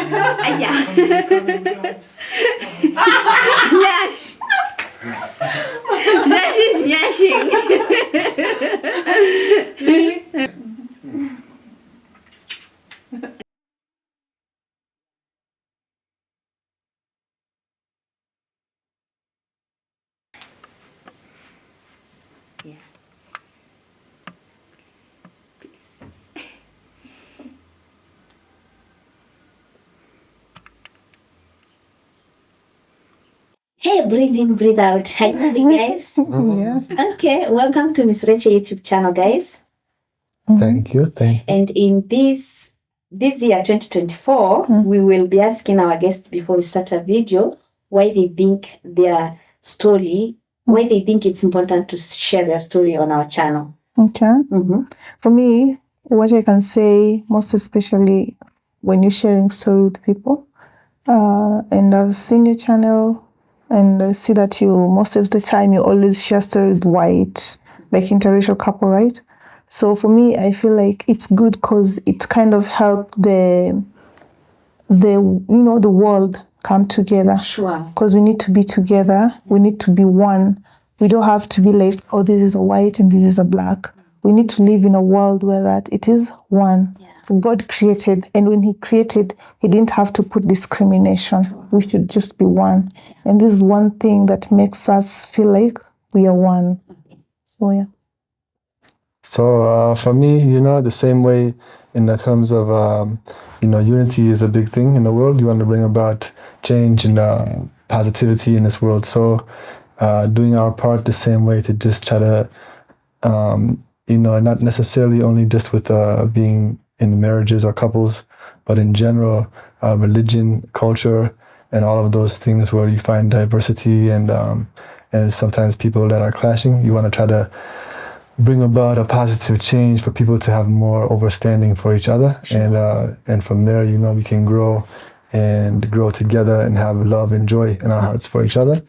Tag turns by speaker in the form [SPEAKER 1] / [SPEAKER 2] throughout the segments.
[SPEAKER 1] Nyash. Nyash is nyashing. Yeah. Peace. Hey, breathe in, breathe out. Hi, guys.
[SPEAKER 2] Yeah.
[SPEAKER 1] Okay, welcome to Miss Rachel YouTube channel, guys.
[SPEAKER 2] Thank you.
[SPEAKER 1] And in this year, 2024, we will be asking our guests before we start a video why they think their story, why they think it's important to share their story on our channel.
[SPEAKER 2] Okay. For me, what I can say, most especially when you're sharing story with people, and I've seen your channel, and I see that you, most of the time, you always share story with white, like interracial couple, right? So for me, I feel like it's good because it kind of helped the world come together.
[SPEAKER 1] Sure.
[SPEAKER 2] Because we need to be together. We need to be one. We don't have to be like, oh, this is a white and this is a black. We need to live in a world where that it is one.
[SPEAKER 1] Yeah.
[SPEAKER 2] God created, and when He created, He didn't have to put discrimination. Sure. We should just be one. Yeah. And this is one thing that makes us feel like we are one. So yeah.
[SPEAKER 3] So for me, the same way in the terms of, unity is a big thing in the world. You want to bring about change and positivity in this world. So doing our part the same way to just try to, not necessarily only just with being in marriages or couples, but in general, religion, culture, and all of those things where you find diversity and sometimes people that are clashing. You want to try to bring about a positive change for people to have more understanding for each other. Sure. And from there, we can grow together and have love and joy in our hearts for each other.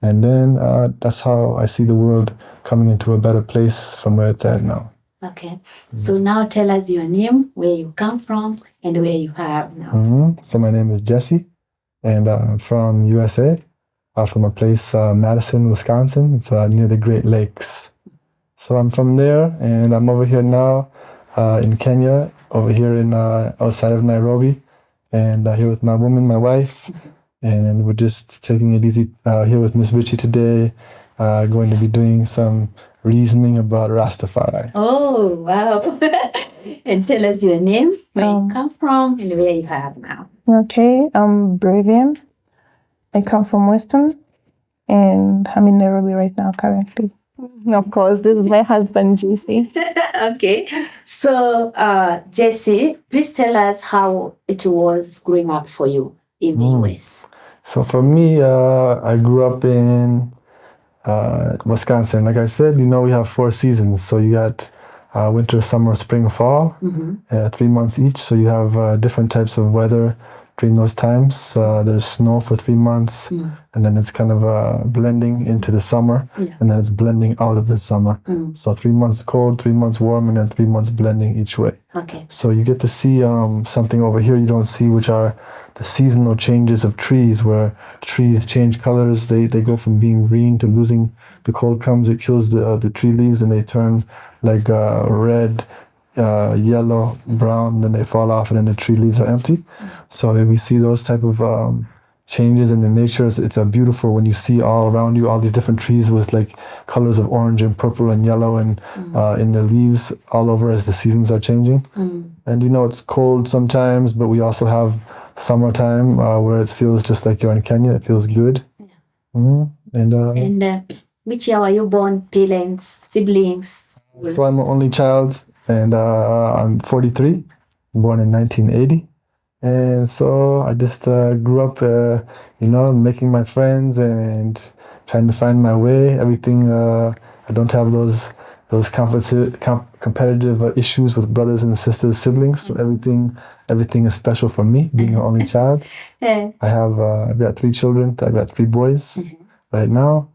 [SPEAKER 3] And then that's how I see the world coming into a better place from where it's at now.
[SPEAKER 1] Okay. So now tell us your name, where you come from, and where you are now.
[SPEAKER 3] So my name is Jesse, and I'm from USA, from a place, Madison, Wisconsin. It's near the Great Lakes. So I'm from there, and I'm over here now in Kenya, over here in outside of Nairobi, and here with my woman, my wife, and we're just taking it easy here with Miss Richie today, going to be doing some reasoning about Rastafari.
[SPEAKER 1] Oh, wow. And tell us your name, where you come from, and where you are now.
[SPEAKER 2] Okay, I'm Brevian. I come from Western, and I'm in Nairobi right now currently. Of course, this is my husband, Jesse.
[SPEAKER 1] Okay. So, Jesse, please tell us how it was growing up for you in the US.
[SPEAKER 3] So for me, I grew up in Wisconsin. Like I said, we have 4 seasons. So you got winter, summer, spring, fall, 3 months each. So you have different types of weather during those times. There's snow for 3 months, and then it's kind of blending into the summer, and then it's blending out of the summer. So 3 months cold, 3 months warm, and then 3 months blending each way.
[SPEAKER 1] Okay.
[SPEAKER 3] So you get to see something over here you don't see, which are the seasonal changes of trees, where trees change colors. They go from being green to losing. The cold comes, it kills the tree leaves, and they turn like red, yellow, brown, then they fall off, and then the tree leaves are empty. So we see those type of changes in the nature. It's beautiful when you see all around you all these different trees with like colors of orange and purple and yellow and in the leaves all over as the seasons are changing. And it's cold sometimes, but we also have summertime where it feels just like you're in Kenya. It feels good.
[SPEAKER 1] And which year were you born? Parents, siblings?
[SPEAKER 3] So I'm an only child, and I'm 43, born in 1980. And so I just grew up, making my friends and trying to find my way. Everything, I don't have those competitive issues with brothers and sisters, siblings. So everything is special for me, being an only child. I've got 3 children. I've got 3 boys right now,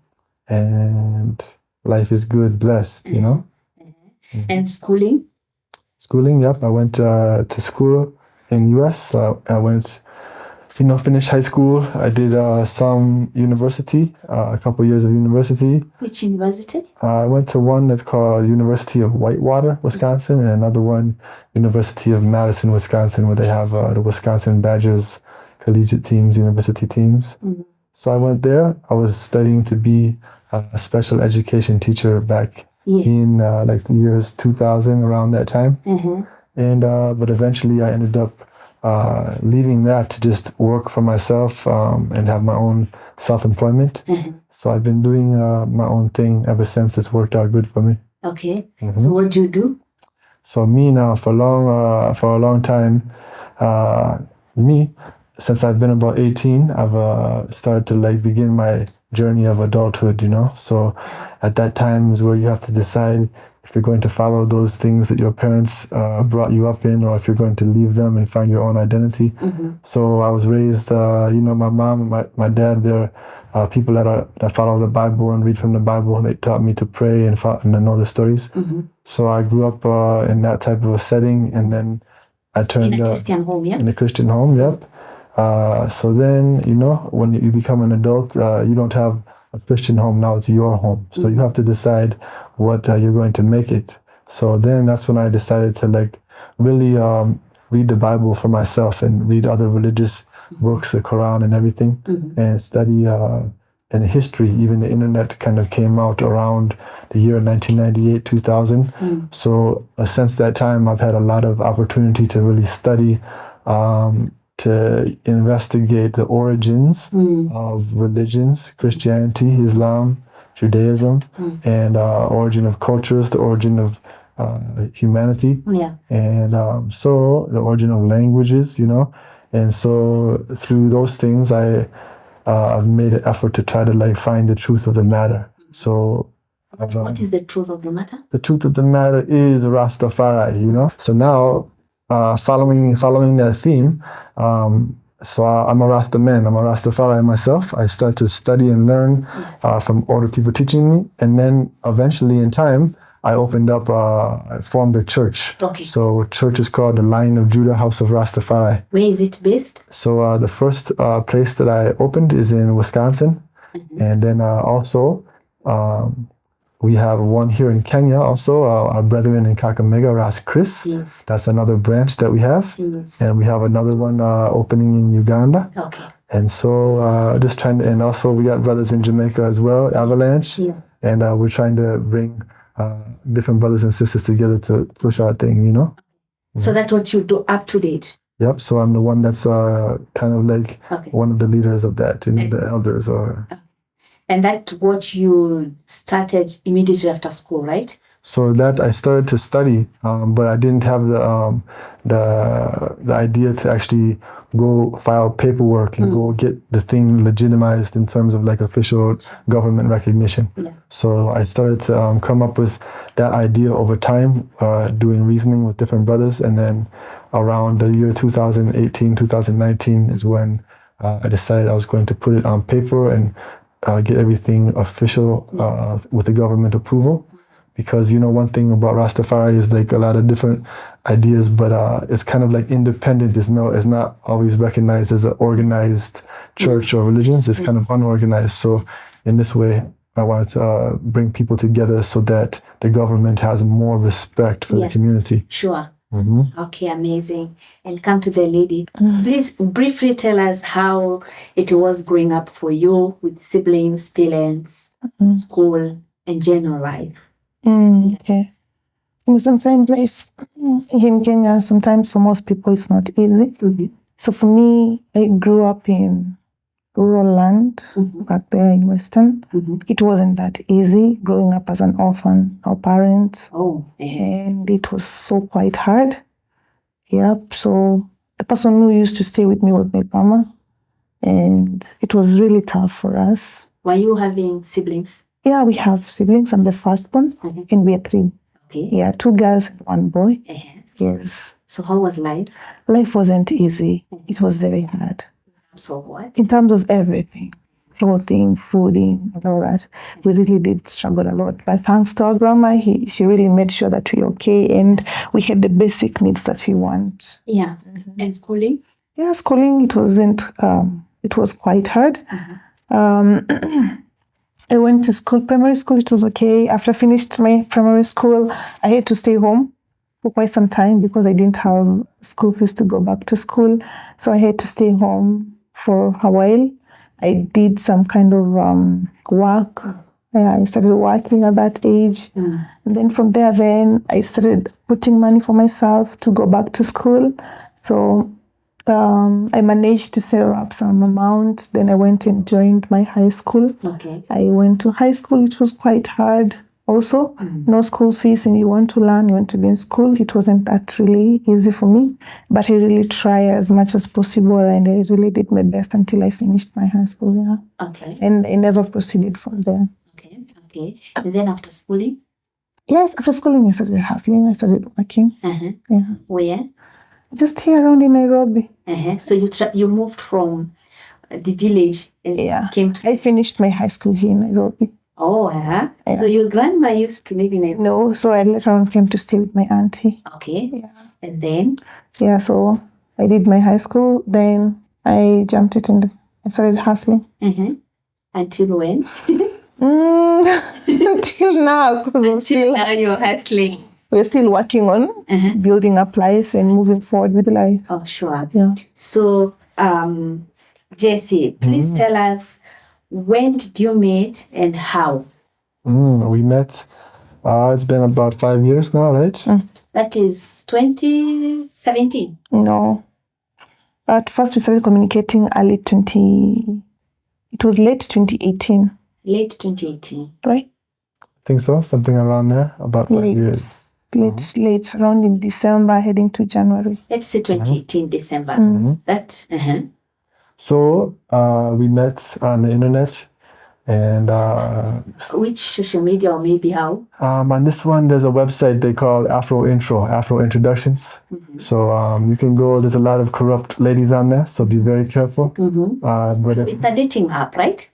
[SPEAKER 3] and life is good, blessed,
[SPEAKER 1] And schooling?
[SPEAKER 3] Schooling, yep. I went to school in US. I went finished high school. I did some university, a couple years of university.
[SPEAKER 1] Which university?
[SPEAKER 3] I went to one that's called University of Whitewater, Wisconsin, and another one, University of Madison, Wisconsin, where they have the Wisconsin Badgers collegiate teams, university teams.
[SPEAKER 1] Mm-hmm.
[SPEAKER 3] So I went there. I was studying to be a special education teacher back in like years 2000, around that time.
[SPEAKER 1] Mm-hmm.
[SPEAKER 3] And but eventually I ended up leaving that to just work for myself and have my own self-employment.
[SPEAKER 1] Mm-hmm.
[SPEAKER 3] So I've been doing my own thing ever since. It's worked out good for me.
[SPEAKER 1] Okay.
[SPEAKER 3] Mm-hmm.
[SPEAKER 1] So what do you do?
[SPEAKER 3] So me now for a long time, since I've been about 18, I've started to like begin my journey of adulthood, So at that time is where you have to decide if you're going to follow those things that your parents brought you up in, or if you're going to leave them and find your own identity.
[SPEAKER 1] Mm-hmm.
[SPEAKER 3] So I was raised, my mom and my dad, they're people that follow the Bible and read from the Bible, and they taught me to pray and to know the stories.
[SPEAKER 1] Mm-hmm.
[SPEAKER 3] So I grew up in that type of a setting, and then I turned
[SPEAKER 1] in a Christian home, yeah?
[SPEAKER 3] In a Christian home, yep. So then, when you become an adult, you don't have a Christian home. Now it's your home. So you have to decide what you're going to make it. So then that's when I decided to like really read the Bible for myself and read other religious books, the Quran and everything, and study in history. Even the internet kind of came out around the year 1998, 2000. So since that time, I've had a lot of opportunity to really study, to investigate the origins of religions, Christianity, Islam, Judaism, and origin of cultures, the origin of humanity, and so the origin of languages, And so through those things, I've made an effort to try to like find the truth of the matter. So
[SPEAKER 1] what is the truth of the matter?
[SPEAKER 3] The truth of the matter is Rastafari, So now, following that theme, so I'm a Rasta man. I'm a Rastafari myself. I start to study and learn from older people teaching me, and then eventually, in time, I I formed a church.
[SPEAKER 1] Okay.
[SPEAKER 3] So church is called the Lion of Judah House of Rastafari.
[SPEAKER 1] Where is it based?
[SPEAKER 3] So the first place that I opened is in Wisconsin, and then also we have one here in Kenya also, our Brevian in Kakamega, Ras Chris.
[SPEAKER 1] Yes.
[SPEAKER 3] That's another branch that we have.
[SPEAKER 1] Yes.
[SPEAKER 3] And we have another one opening in Uganda.
[SPEAKER 1] Okay.
[SPEAKER 3] And so just trying to, and also we got brothers in Jamaica as well, Avalanche.
[SPEAKER 1] Yeah.
[SPEAKER 3] And we're trying to bring different brothers and sisters together to push our thing,
[SPEAKER 1] So that's what you do up to date?
[SPEAKER 3] Yep. So I'm the one that's kind of like one of the leaders of that, the elders or...
[SPEAKER 1] And that's what you started immediately after school, right?
[SPEAKER 3] So that I started to study, but I didn't have the idea to actually go file paperwork and go get the thing legitimized in terms of like official government recognition. Yeah. So I started to come up with that idea over time, doing reasoning with different brothers, and then around the year 2018, 2019 is when I decided I was going to put it on paper and get everything official with the government approval. Because, one thing about Rastafari is like a lot of different ideas, but it's kind of like independent. It's not always recognized as an organized church or religions. It's kind of unorganized. So in this way, I wanted to bring people together so that the government has more respect for the community.
[SPEAKER 1] Sure. Okay, amazing. And come to the lady. Please briefly tell us how it was growing up for you with siblings, parents, school, and general life.
[SPEAKER 2] Okay. Sometimes life in Kenya, sometimes for most people, it's not easy. So for me, I grew up in rural land back there in Western. It wasn't that easy growing up as an orphan, no parents. And it was so quite hard. Yep. So the person who used to stay with me was my grandma. And it was really tough for us.
[SPEAKER 1] Were you having siblings?
[SPEAKER 2] Yeah, we have siblings. I'm the firstborn, and we are 3.
[SPEAKER 1] Okay.
[SPEAKER 2] Yeah, 2 girls and 1 boy. Yes.
[SPEAKER 1] So how was life?
[SPEAKER 2] Life wasn't easy. It was very hard.
[SPEAKER 1] So what?
[SPEAKER 2] In terms of everything, clothing, fooding, and all that, we really did struggle a lot. But thanks to our grandma, she really made sure that we're okay, and we had the basic needs that we want.
[SPEAKER 1] Yeah. And schooling?
[SPEAKER 2] Yeah, schooling, it wasn't, it was quite hard. Um, I went to school, primary school, it was okay. After I finished my primary school, I had to stay home for quite some time because I didn't have school fees to go back to school. So I had to stay home for a while. I did some kind of work. I started working at that age. And then from there, then I started putting money for myself to go back to school. So I managed to save up some amount. Then I went and joined my high school.
[SPEAKER 1] Okay.
[SPEAKER 2] I went to high school. It was quite hard also. No school fees, and you want to learn, you want to be in school. It wasn't that really easy for me, but I really tried as much as possible, and I really did my best until I finished my high school. Yeah.
[SPEAKER 1] Okay.
[SPEAKER 2] And I never proceeded from there.
[SPEAKER 1] Okay. Okay. And then after schooling?
[SPEAKER 2] Yes, after schooling, I started hustling. I started working. Yeah.
[SPEAKER 1] Where?
[SPEAKER 2] Just here around in Nairobi.
[SPEAKER 1] So you moved from the village and came to...
[SPEAKER 2] I finished my high school here in Nairobi.
[SPEAKER 1] Oh,
[SPEAKER 2] Yeah.
[SPEAKER 1] So your grandma used to live in Nairobi?
[SPEAKER 2] No, so I later on came to stay with my auntie.
[SPEAKER 1] Okay.
[SPEAKER 2] Yeah.
[SPEAKER 1] And then?
[SPEAKER 2] Yeah, so I did my high school, then I jumped it and I started hustling.
[SPEAKER 1] Until when?
[SPEAKER 2] Until now, because
[SPEAKER 1] now you're hustling.
[SPEAKER 2] We're still working on building up life and moving forward with life.
[SPEAKER 1] Oh, sure.
[SPEAKER 2] Yeah.
[SPEAKER 1] So, Jesse, please tell us, when did you meet and how?
[SPEAKER 3] We met, it's been about 5 years now, right?
[SPEAKER 1] That is 2017.
[SPEAKER 2] No. At first we started communicating it was late 2018.
[SPEAKER 1] Late 2018.
[SPEAKER 2] Right?
[SPEAKER 3] I think so, something around there, about 5 years.
[SPEAKER 2] Late, around in December, heading to January.
[SPEAKER 1] Let's say 2018, December. That.
[SPEAKER 3] So we met on the internet, and
[SPEAKER 1] which social media or maybe how?
[SPEAKER 3] On this one, there's a website they call Afro Introductions. So you can go. There's a lot of corrupt ladies on there, so be very careful. But
[SPEAKER 1] It's a dating app, right?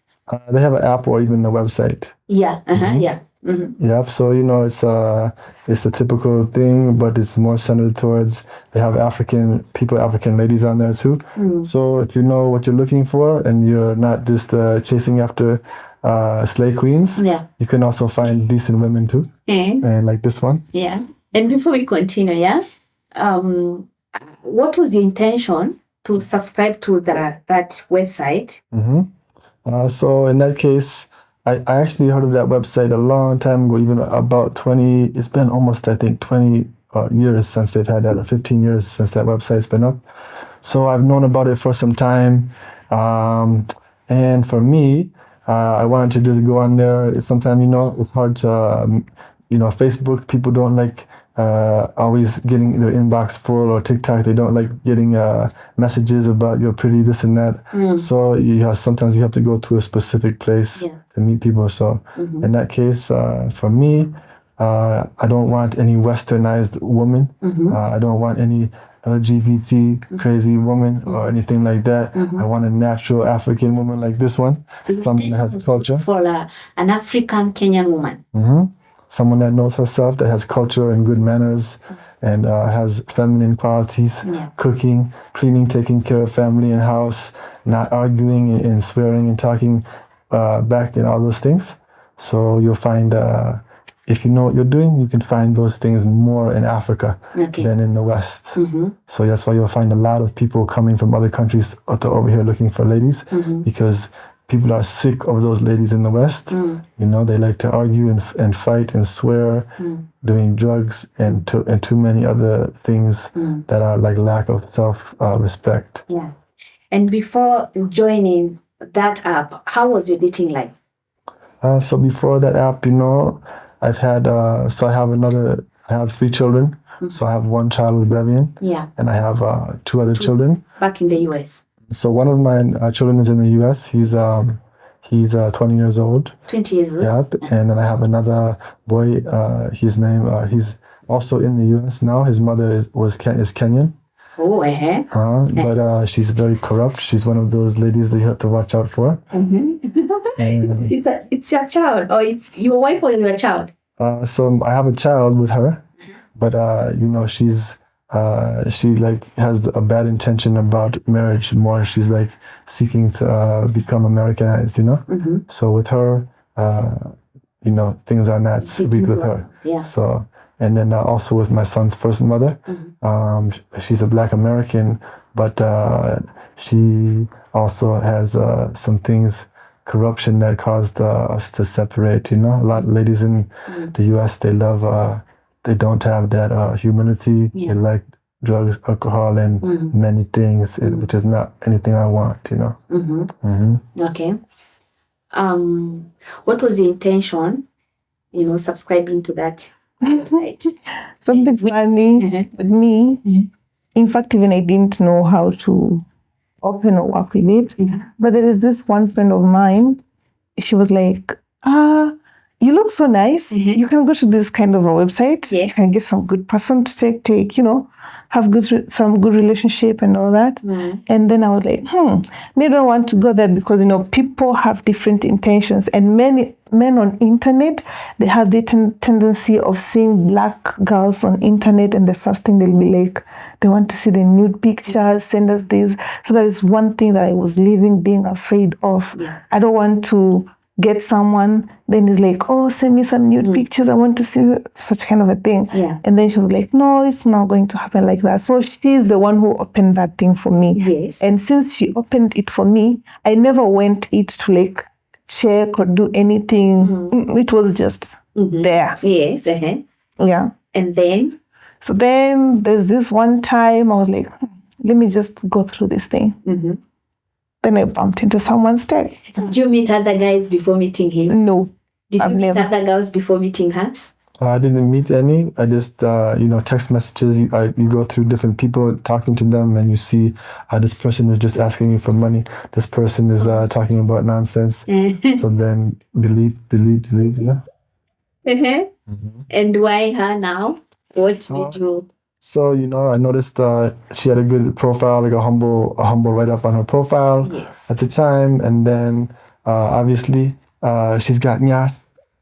[SPEAKER 3] They have an app or even a website.
[SPEAKER 1] Yeah. Yeah.
[SPEAKER 3] Yeah, so it's a typical thing, but it's more centered towards, they have African ladies on there too. So if you know what you're looking for and you're not just chasing after slay queens, you can also find decent women too, and like this one. Yeah.
[SPEAKER 1] And before we continue, what was your intention to subscribe to that website?
[SPEAKER 3] So in that case, I actually heard of that website a long time ago, even about 20, it's been almost, I think, 20 years since they've had that, or 15 years since that website's been up. So I've known about it for some time. And for me, I wanted to just go on there. Sometimes, it's hard to, Facebook, people don't like always getting their inbox full, or TikTok, they don't like getting messages about you're pretty, this and that. So sometimes you have to go to a specific place to meet people. So in that case, for me, I don't want any westernized woman. I don't want any LGBT crazy woman or anything like that. I want a natural African woman like this one. Someone that has culture.
[SPEAKER 1] For an African Kenyan woman.
[SPEAKER 3] Someone that knows herself, that has culture and good manners, and has feminine qualities, cooking, cleaning, taking care of family and house, not arguing and swearing and talking back and all those things. So you'll find, if you know what you're doing, you can find those things more in Africa than in the West. So that's why you'll find a lot of people coming from other countries to over here looking for ladies, because people are sick of those ladies in the West. They like to argue and fight and swear, doing drugs and too many other things that are like lack of self-respect.
[SPEAKER 1] Yeah. And before joining that app, how was your dating life?
[SPEAKER 3] So before that app, I've had, I have 3 children. So I have 1 child with Brevian. And I have 2 other children.
[SPEAKER 1] Back in the US.
[SPEAKER 3] So one of my children is in the US. He's 20 years old.
[SPEAKER 1] 20 years old.
[SPEAKER 3] Yep. And then I have another boy. He's also in the US now. His mother is Kenyan.
[SPEAKER 1] Oh,
[SPEAKER 3] But she's very corrupt. She's one of those ladies that you have to watch out for.
[SPEAKER 1] It's your child, or it's your wife or your child?
[SPEAKER 3] So I have a child with her, but she's she like has a bad intention about marriage more. She's like seeking to become Americanized, you know. So with her, you know, things are not sweet with her.
[SPEAKER 1] Yeah.
[SPEAKER 3] So, and then also with my son's first mother, she's a Black American, but she also has some things, corruption that caused us to separate. You know, a lot of ladies in the U.S. they love, they don't have that humility.
[SPEAKER 1] Yeah.
[SPEAKER 3] They like drugs, alcohol, and many things, which is not anything I want. You know.
[SPEAKER 1] Okay. What was your intention, you know, subscribing to that website?
[SPEAKER 2] Something funny with me. In fact, even I didn't know how to open or work with it. But there is this one friend of mine. She was like, you look so nice. You can go to this kind of a website.
[SPEAKER 1] Yeah.
[SPEAKER 2] You can get some good person to take, like, you know, have some good relationship and all that. And then I was like, maybe I don't want to go there because, you know, people have different intentions. And many men on internet, they have the tendency of seeing Black girls on internet, and the first thing they'll be like, they want to see the nude pictures, send us this. So that is one thing that I was being afraid of.
[SPEAKER 1] Yeah.
[SPEAKER 2] I don't want to get someone, then he's like, oh, send me some nude pictures. I want to see such kind of a thing.
[SPEAKER 1] Yeah.
[SPEAKER 2] And then she was like, no, it's not going to happen like that. So she's the one who opened that thing for me.
[SPEAKER 1] Yes.
[SPEAKER 2] And since she opened it for me, I never went it to like check or do anything. It was just there.
[SPEAKER 1] Yes.
[SPEAKER 2] Yeah.
[SPEAKER 1] And then?
[SPEAKER 2] So then there's this one time I was like, let me just go through this thing. Then I bumped into someone's tag.
[SPEAKER 1] Did you meet other guys before meeting him?
[SPEAKER 2] No.
[SPEAKER 1] Did you
[SPEAKER 2] I've
[SPEAKER 1] meet
[SPEAKER 2] never.
[SPEAKER 1] other girls before meeting her?
[SPEAKER 3] I didn't meet any. I just, you know, text messages. You go through different people, talking to them, and you see this person is just asking you for money. This person is talking about nonsense. So then delete. Yeah.
[SPEAKER 1] And why her now? What made you?
[SPEAKER 3] So, you know, I noticed she had a good profile, like a humble write-up on her profile at the time. And then, obviously, she's got nyash.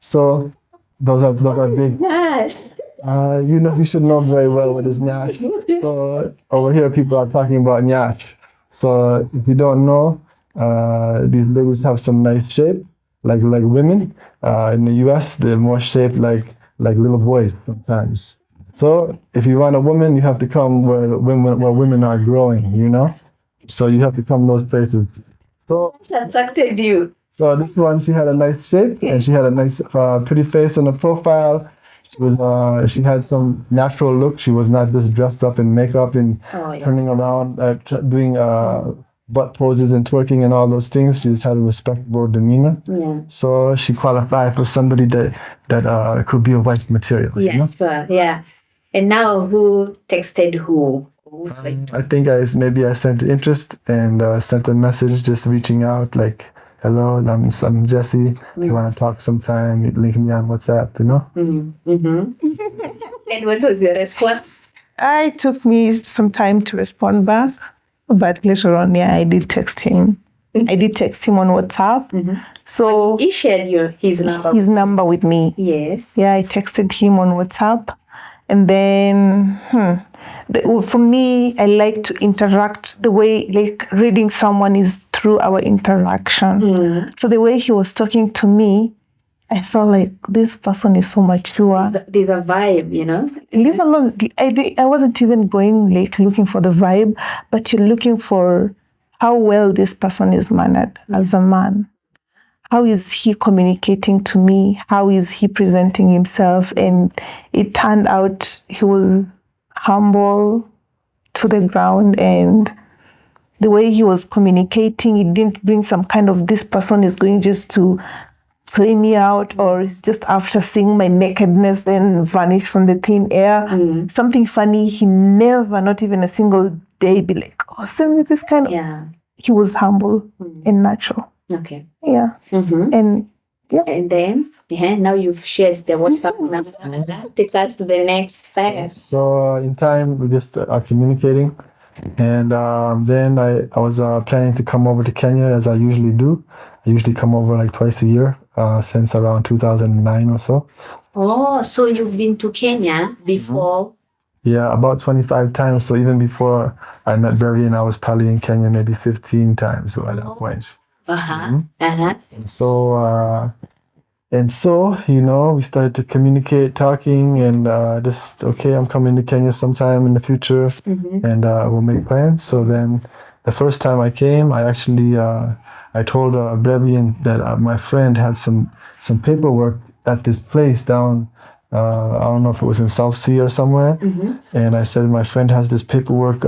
[SPEAKER 3] So those are big. You know, you should know very well what is nyash. So over here, people are talking about nyash. So if you don't know, these ladies have some nice shape, like women. In the U.S., they're more shaped like little boys sometimes. So if you want a woman, you have to come where women are growing, you know? So you have to come those places. So
[SPEAKER 1] What attracted you?
[SPEAKER 3] So this one, she had a nice shape and she had a nice pretty face on the profile. She had some natural look. She was not just dressed up in makeup and turning around, doing butt poses and twerking and all those things. She just had a respectable demeanor.
[SPEAKER 1] Yeah.
[SPEAKER 3] So she qualified for somebody that could be a wife material.
[SPEAKER 1] Yeah,
[SPEAKER 3] you know?
[SPEAKER 1] sure. Yeah. And now who texted who?
[SPEAKER 3] I think I sent interest and sent a message just reaching out like, hello, I'm Jesse. If you want to talk sometime, link me on WhatsApp, you know?
[SPEAKER 1] And what was your response?
[SPEAKER 2] It took me some time to respond back, but later on, I did text him. I did text him on WhatsApp. So
[SPEAKER 1] He shared his number.
[SPEAKER 2] with me.
[SPEAKER 1] Yes.
[SPEAKER 2] Yeah, I texted him on WhatsApp. And then, for me, I like to interact the way, like, reading someone is through our interaction. So the way he was talking to me, I felt like this person is so mature.
[SPEAKER 1] There's a vibe, you know?
[SPEAKER 2] Leave alone, I wasn't even going, like, looking for the vibe, but you're looking for how well this person is mannered as a man. How is he communicating to me? How is he presenting himself? And it turned out he was humble to the ground, and the way he was communicating, it didn't bring some kind of this person is going just to play me out, or it's just after seeing my nakedness then vanish from the thin air. Something funny, he never, not even a single day, be like, oh, send me this kind of.
[SPEAKER 1] Yeah.
[SPEAKER 2] He was humble and natural.
[SPEAKER 1] Okay.
[SPEAKER 2] Yeah. And
[SPEAKER 1] And then, now you've shared the WhatsApp number. Take us to the next step.
[SPEAKER 3] So in time, we just are communicating. And then I was planning to come over to Kenya as I usually do. I usually come over like twice a year since around 2009 or so.
[SPEAKER 1] Oh, so you've been to Kenya before
[SPEAKER 3] Yeah, about 25 times. So even before I met Brevian, I was probably in Kenya maybe 15 times by that point. And so, we started to communicate, talking, and just, okay, I'm coming to Kenya sometime in the future, and we'll make plans. So then the first time I came, I actually, I told Brevian that my friend had some paperwork at this place down, I don't know if it was in South Sea or somewhere. And I said, my friend has this paperwork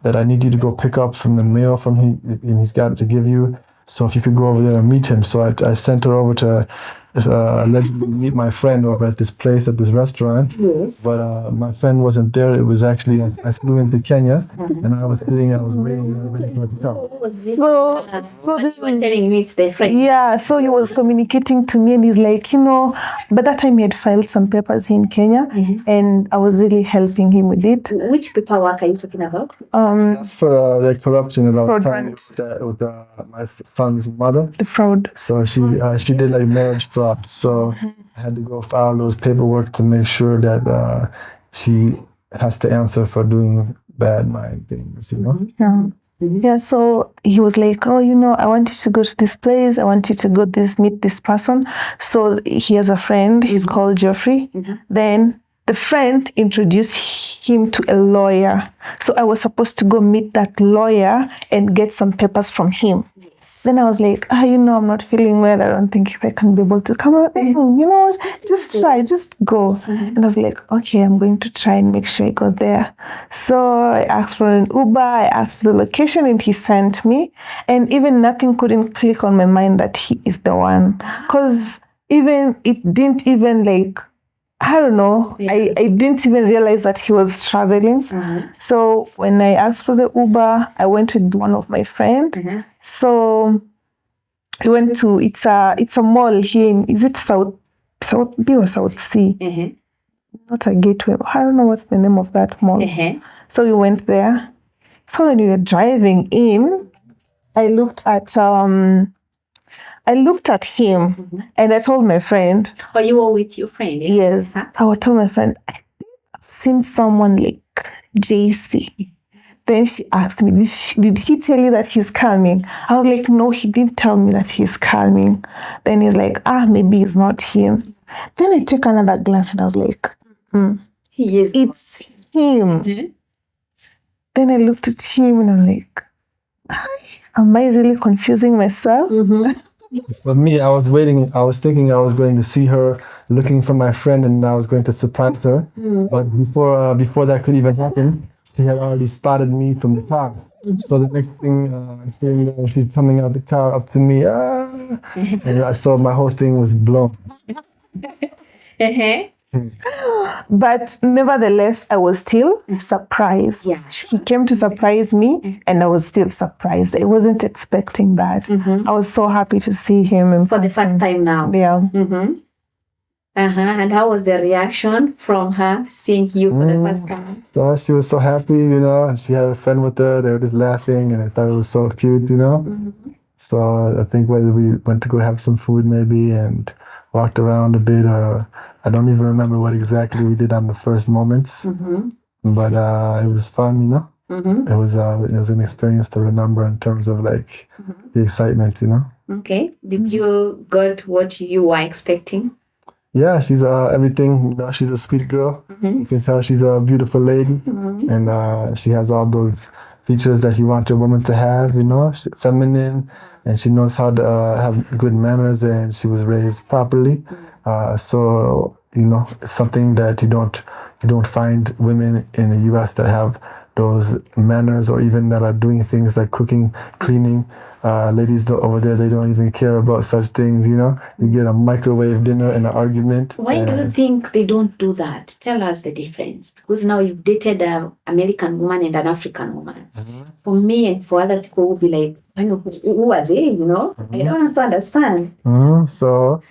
[SPEAKER 3] that I need you to go pick up from the mail from him, and he's got it to give you. So if you could go over there and meet him. So I sent her over to allegedly meet my friend over at this place, at this restaurant.
[SPEAKER 1] Yes.
[SPEAKER 3] But my friend wasn't there. It was actually, I flew into Kenya, and I was waiting everybody for it to come.
[SPEAKER 1] But you were telling me it's the friend.
[SPEAKER 2] Yeah, so he was communicating to me, and he's like, by that time he had filed some papers here in Kenya, and I was really helping him with it.
[SPEAKER 1] Which paperwork are you talking about?
[SPEAKER 3] That's for the corruption about
[SPEAKER 2] Fraudulent.
[SPEAKER 3] with my son's mother.
[SPEAKER 2] The fraud.
[SPEAKER 3] So she did like marriage fraud. So I had to go file those paperwork to make sure that she has to answer for doing bad mind things,
[SPEAKER 2] Yeah, so he was like, oh, I want you to go to this place. I want you to go meet this person. So he has a friend. He's called Geoffrey. Then the friend introduced him to a lawyer. So I was supposed to go meet that lawyer and get some papers from him. Then I was like, I'm not feeling well. I don't think I can be able to come out. You know what? Just try, just go. And I was like, okay, I'm going to try and make sure I go there. So I asked for an Uber, I asked for the location, and he sent me. And even nothing couldn't click on my mind that he is the one. Because it didn't even I don't know. I didn't even realize that he was traveling. So when I asked for the Uber, I went with one of my friends. So we went to it's a mall here in, is it South B or South C? Not a gateway. I don't know what's the name of that mall. So we went there. So when we were driving in, I looked at him and I told my friend.
[SPEAKER 1] Oh, you were with your friend?
[SPEAKER 2] Yes. I told my friend, I've seen someone like JC. Then she asked me, did he tell you that he's coming? I was like, no, he didn't tell me that he's coming. Then he's like, maybe it's not him. Then I took another glance and I was like,
[SPEAKER 1] He is.
[SPEAKER 2] it's him. Then I looked at him and I'm like, am I really confusing myself?
[SPEAKER 3] For me, I was waiting. I was thinking I was going to see her looking for my friend, and I was going to surprise her. But before that could even happen, she had already spotted me from the car. So the next thing, she's coming out the car up to me, and I saw my whole thing was blown.
[SPEAKER 2] But nevertheless, I was still surprised.
[SPEAKER 1] Yeah, sure.
[SPEAKER 2] He came to surprise me, and I was still surprised. I wasn't expecting that. I was so happy to see him in
[SPEAKER 1] For the first time now.
[SPEAKER 2] Yeah.
[SPEAKER 1] And how was the reaction from her seeing you for the first time?
[SPEAKER 3] So she was so happy, and she had a friend with her. They were just laughing, and I thought it was so cute, So I think whether we went to go have some food maybe and walked around a bit, or I don't even remember what exactly we did on the first moments. But it was fun, It was an experience to remember in terms of the excitement,
[SPEAKER 1] Okay. Did you got what you were expecting?
[SPEAKER 3] Yeah, she's everything. She's a sweet girl. You can tell she's a beautiful lady, and she has all those features that you want your woman to have. She's feminine, and she knows how to have good manners, and she was raised properly. So it's something that you don't find women in the U.S. that have those manners, or even that are doing things like cooking, cleaning. Ladies over there, they don't even care about such things, You get a microwave dinner and an argument.
[SPEAKER 1] Why do you think they don't do that? Tell us the difference. Because now you've dated an American woman and an African woman. For me and for other people, will be like, who are they, I don't also understand.
[SPEAKER 3] So,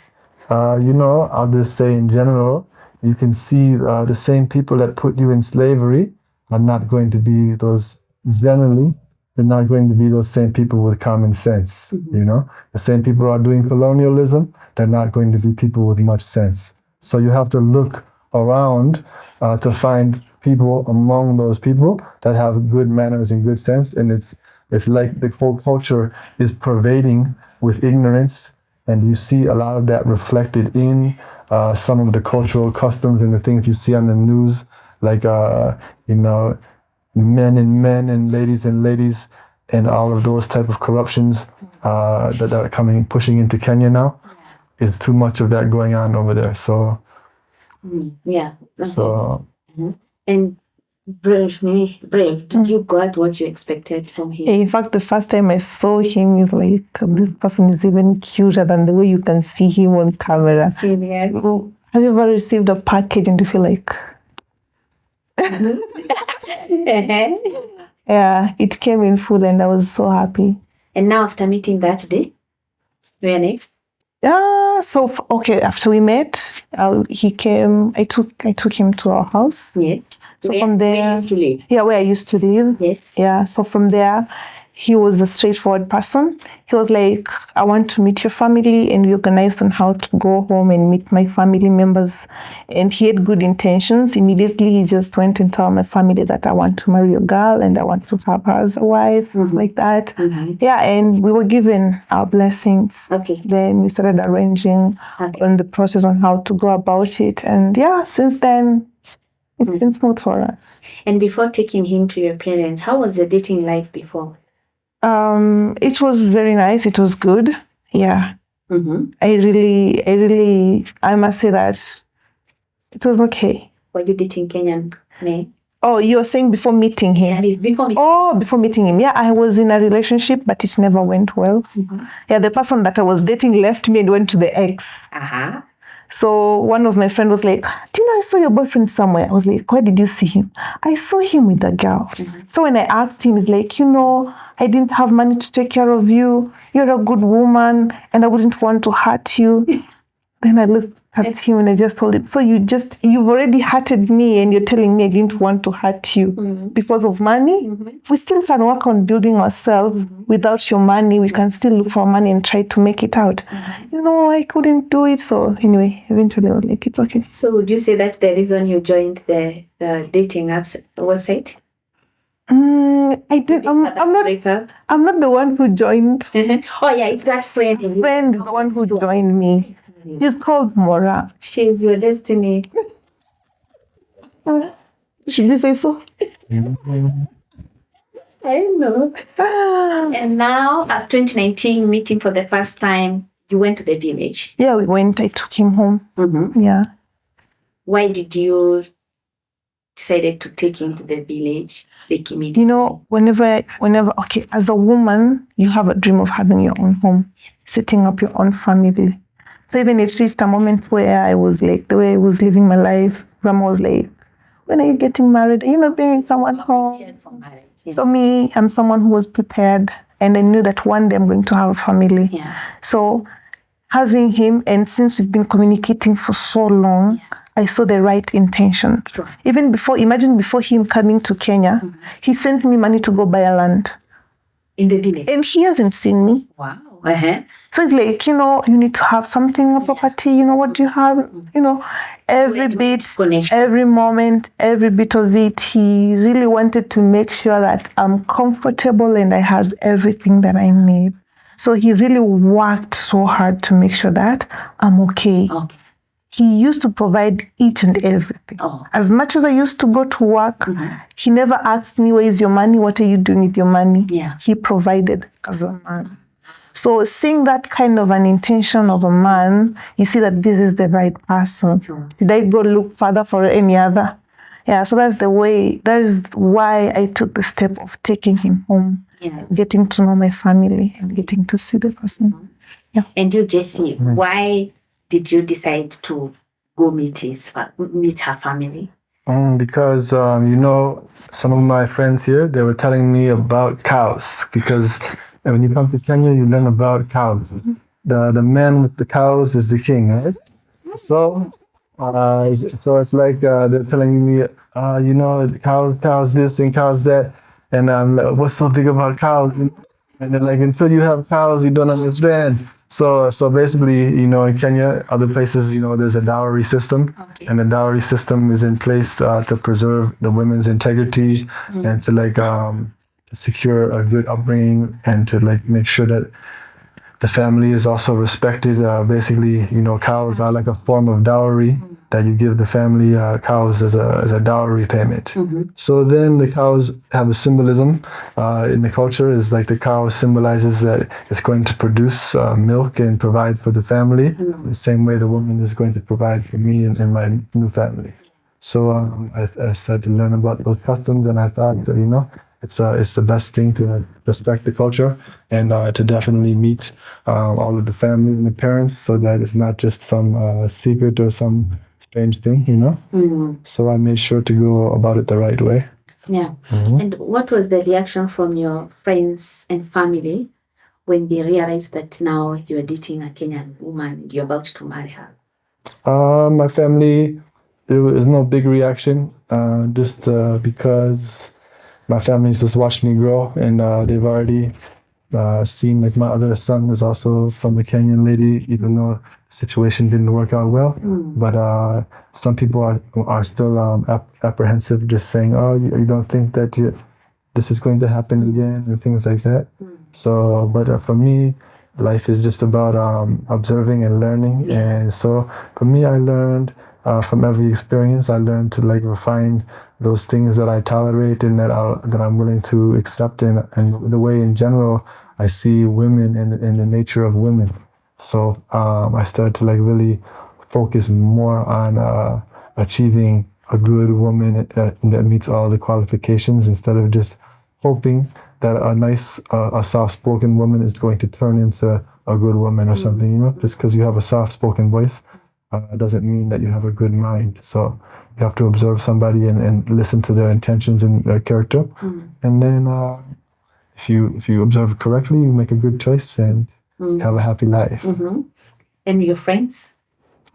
[SPEAKER 3] I'll just say in general, you can see the same people that put you in slavery are not going to be those, generally, they're not going to be those same people with common sense, The same people who are doing colonialism, they're not going to be people with much sense. So you have to look around to find people among those people that have good manners and good sense, and it's like the whole culture is pervading with ignorance, and you see a lot of that reflected in some of the cultural customs and the things you see on the news, like men and ladies and all of those type of corruptions that are pushing into Kenya now. Is too much of that going on over there. So
[SPEAKER 1] yeah. Okay.
[SPEAKER 3] So
[SPEAKER 1] and Brave, did you got what you expected from him?
[SPEAKER 2] In fact, the first time I saw him, is like, this person is even cuter than the way you can see him on camera.
[SPEAKER 1] Yeah.
[SPEAKER 2] Have you ever received a package and you feel like, yeah, it came in full and I was so happy.
[SPEAKER 1] And now after meeting that day, where next?
[SPEAKER 2] Okay, after we met, he came, I took him to our house.
[SPEAKER 1] Yeah.
[SPEAKER 2] So from there,
[SPEAKER 1] where you used to live?
[SPEAKER 2] Yeah, where I used to live.
[SPEAKER 1] Yes.
[SPEAKER 2] Yeah, so from there, he was a straightforward person. He was like, I want to meet your family, and we organized on how to go home and meet my family members. And he had good intentions. Immediately, he just went and told my family that I want to marry a girl and I want to have her as a wife, like that. Yeah, and we were given our blessings.
[SPEAKER 1] Okay.
[SPEAKER 2] Then we started arranging on the process on how to go about it. And yeah, since then, it's been smooth for us.
[SPEAKER 1] And before taking him to your parents, how was your dating life before?
[SPEAKER 2] It was very nice. It was good. Yeah. I must say that it was okay.
[SPEAKER 1] Were you dating Kenyan men?
[SPEAKER 2] Oh, you were saying before meeting him?
[SPEAKER 1] Yeah, before meeting.
[SPEAKER 2] Oh, before meeting him. Yeah, I was in a relationship, but it never went well. Yeah, the person that I was dating left me and went to the ex. So one of my friends was like, do you know, I saw your boyfriend somewhere. I was like, where did you see him? I saw him with a girl. So when I asked him, he's like, I didn't have money to take care of you. You're a good woman and I wouldn't want to hurt you. Then I looked at him and I just told him, so you've already hurted me and you're telling me I didn't want to hurt you because of money? We still can work on building ourselves. Without your money, we can still look for money and try to make it out. I couldn't do it. So anyway, eventually I was like, it's okay.
[SPEAKER 1] So would you say that the reason you joined the dating apps website?
[SPEAKER 2] I did. I'm not the one who joined.
[SPEAKER 1] Oh yeah, it's that friend.
[SPEAKER 2] Friend, the one who joined me. He's called Mora.
[SPEAKER 1] She's your destiny.
[SPEAKER 2] Should we say so?
[SPEAKER 1] I know. And now, after 2019, meeting for the first time, you went to the village.
[SPEAKER 2] Yeah, we went. I took him home. Yeah.
[SPEAKER 1] Why did you decided to take him to the village? Like immediately?
[SPEAKER 2] Whenever, okay, as a woman, you have a dream of having your own home, setting up your own family. So even it reached a moment where I was like, the way I was living my life, Grandma was like, when are you getting married? Are you not bringing someone home? For marriage, yeah. So me, I'm someone who was prepared, and I knew that one day I'm going to have a family.
[SPEAKER 1] Yeah.
[SPEAKER 2] So having him, and since we've been communicating for so long, I saw the right intention.
[SPEAKER 1] Sure.
[SPEAKER 2] Even before him coming to Kenya, he sent me money to go buy a land.
[SPEAKER 1] In the village?
[SPEAKER 2] And he hasn't seen me.
[SPEAKER 1] Wow.
[SPEAKER 2] So it's like, you need to have something, a property, what do you have? Every bit, every moment, every bit of it, he really wanted to make sure that I'm comfortable and I have everything that I need. So he really worked so hard to make sure that I'm okay. He used to provide each and everything. As much as I used to go to work, he never asked me, where is your money? What are you doing with your money? He provided as a man. So seeing that kind of an intention of a man, you see that this is the right person. Did I go look further for any other? Yeah, so that is why I took the step of taking him home, getting to know my family and getting to see the person. Yeah.
[SPEAKER 1] And you, Jessie, why did you decide to go meet her family?
[SPEAKER 3] Because, some of my friends here, they were telling me about cows, because when you come to Kenya, you learn about cows. The man with the cows is the king, right? So it's like they're telling me, cows this and cows that. And I'm like, what's so big about cows? And they're like, until you have cows, you don't understand. So basically, in Kenya, other places, there's a dowry system, and the dowry system is in place to preserve the women's integrity and to secure a good upbringing and to make sure that the family is also respected. Basically, cows are like a form of dowry that you give the family. Cows as a dowry payment. So then the cows have a symbolism in the culture. Is like the cow symbolizes that it's going to produce milk and provide for the family. The same way the woman is going to provide for me and my new family. So I started to learn about those customs, and I thought that, it's the best thing to respect the culture and to definitely meet all of the family and the parents, so that it's not just some secret or some strange thing, So I made sure to go about it the right way.
[SPEAKER 1] Yeah. And what was the reaction from your friends and family when they realized that now you're dating a Kenyan woman and you're about to marry her?
[SPEAKER 3] My family, there was no big reaction, just because my family's just watched me grow, and they've already seen my other son is also from a Kenyan lady, even though the situation didn't work out well. But some people are still apprehensive, just saying, "Oh, you don't think that this is going to happen again," and things like that. So, but for me, life is just about observing and learning, and so for me, I learned. From every experience, I learned to refine those things that I tolerate and that I'm willing to accept, and the way in general I see women and the nature of women. So I started to really focus more on achieving a good woman that meets all the qualifications, instead of just hoping that a soft-spoken woman is going to turn into a good woman or something. Just because you have a soft-spoken voice doesn't mean that you have a good mind. So you have to observe somebody and listen to their intentions and their character. And then if you observe correctly, you make a good choice and have a happy life.
[SPEAKER 1] And your friends?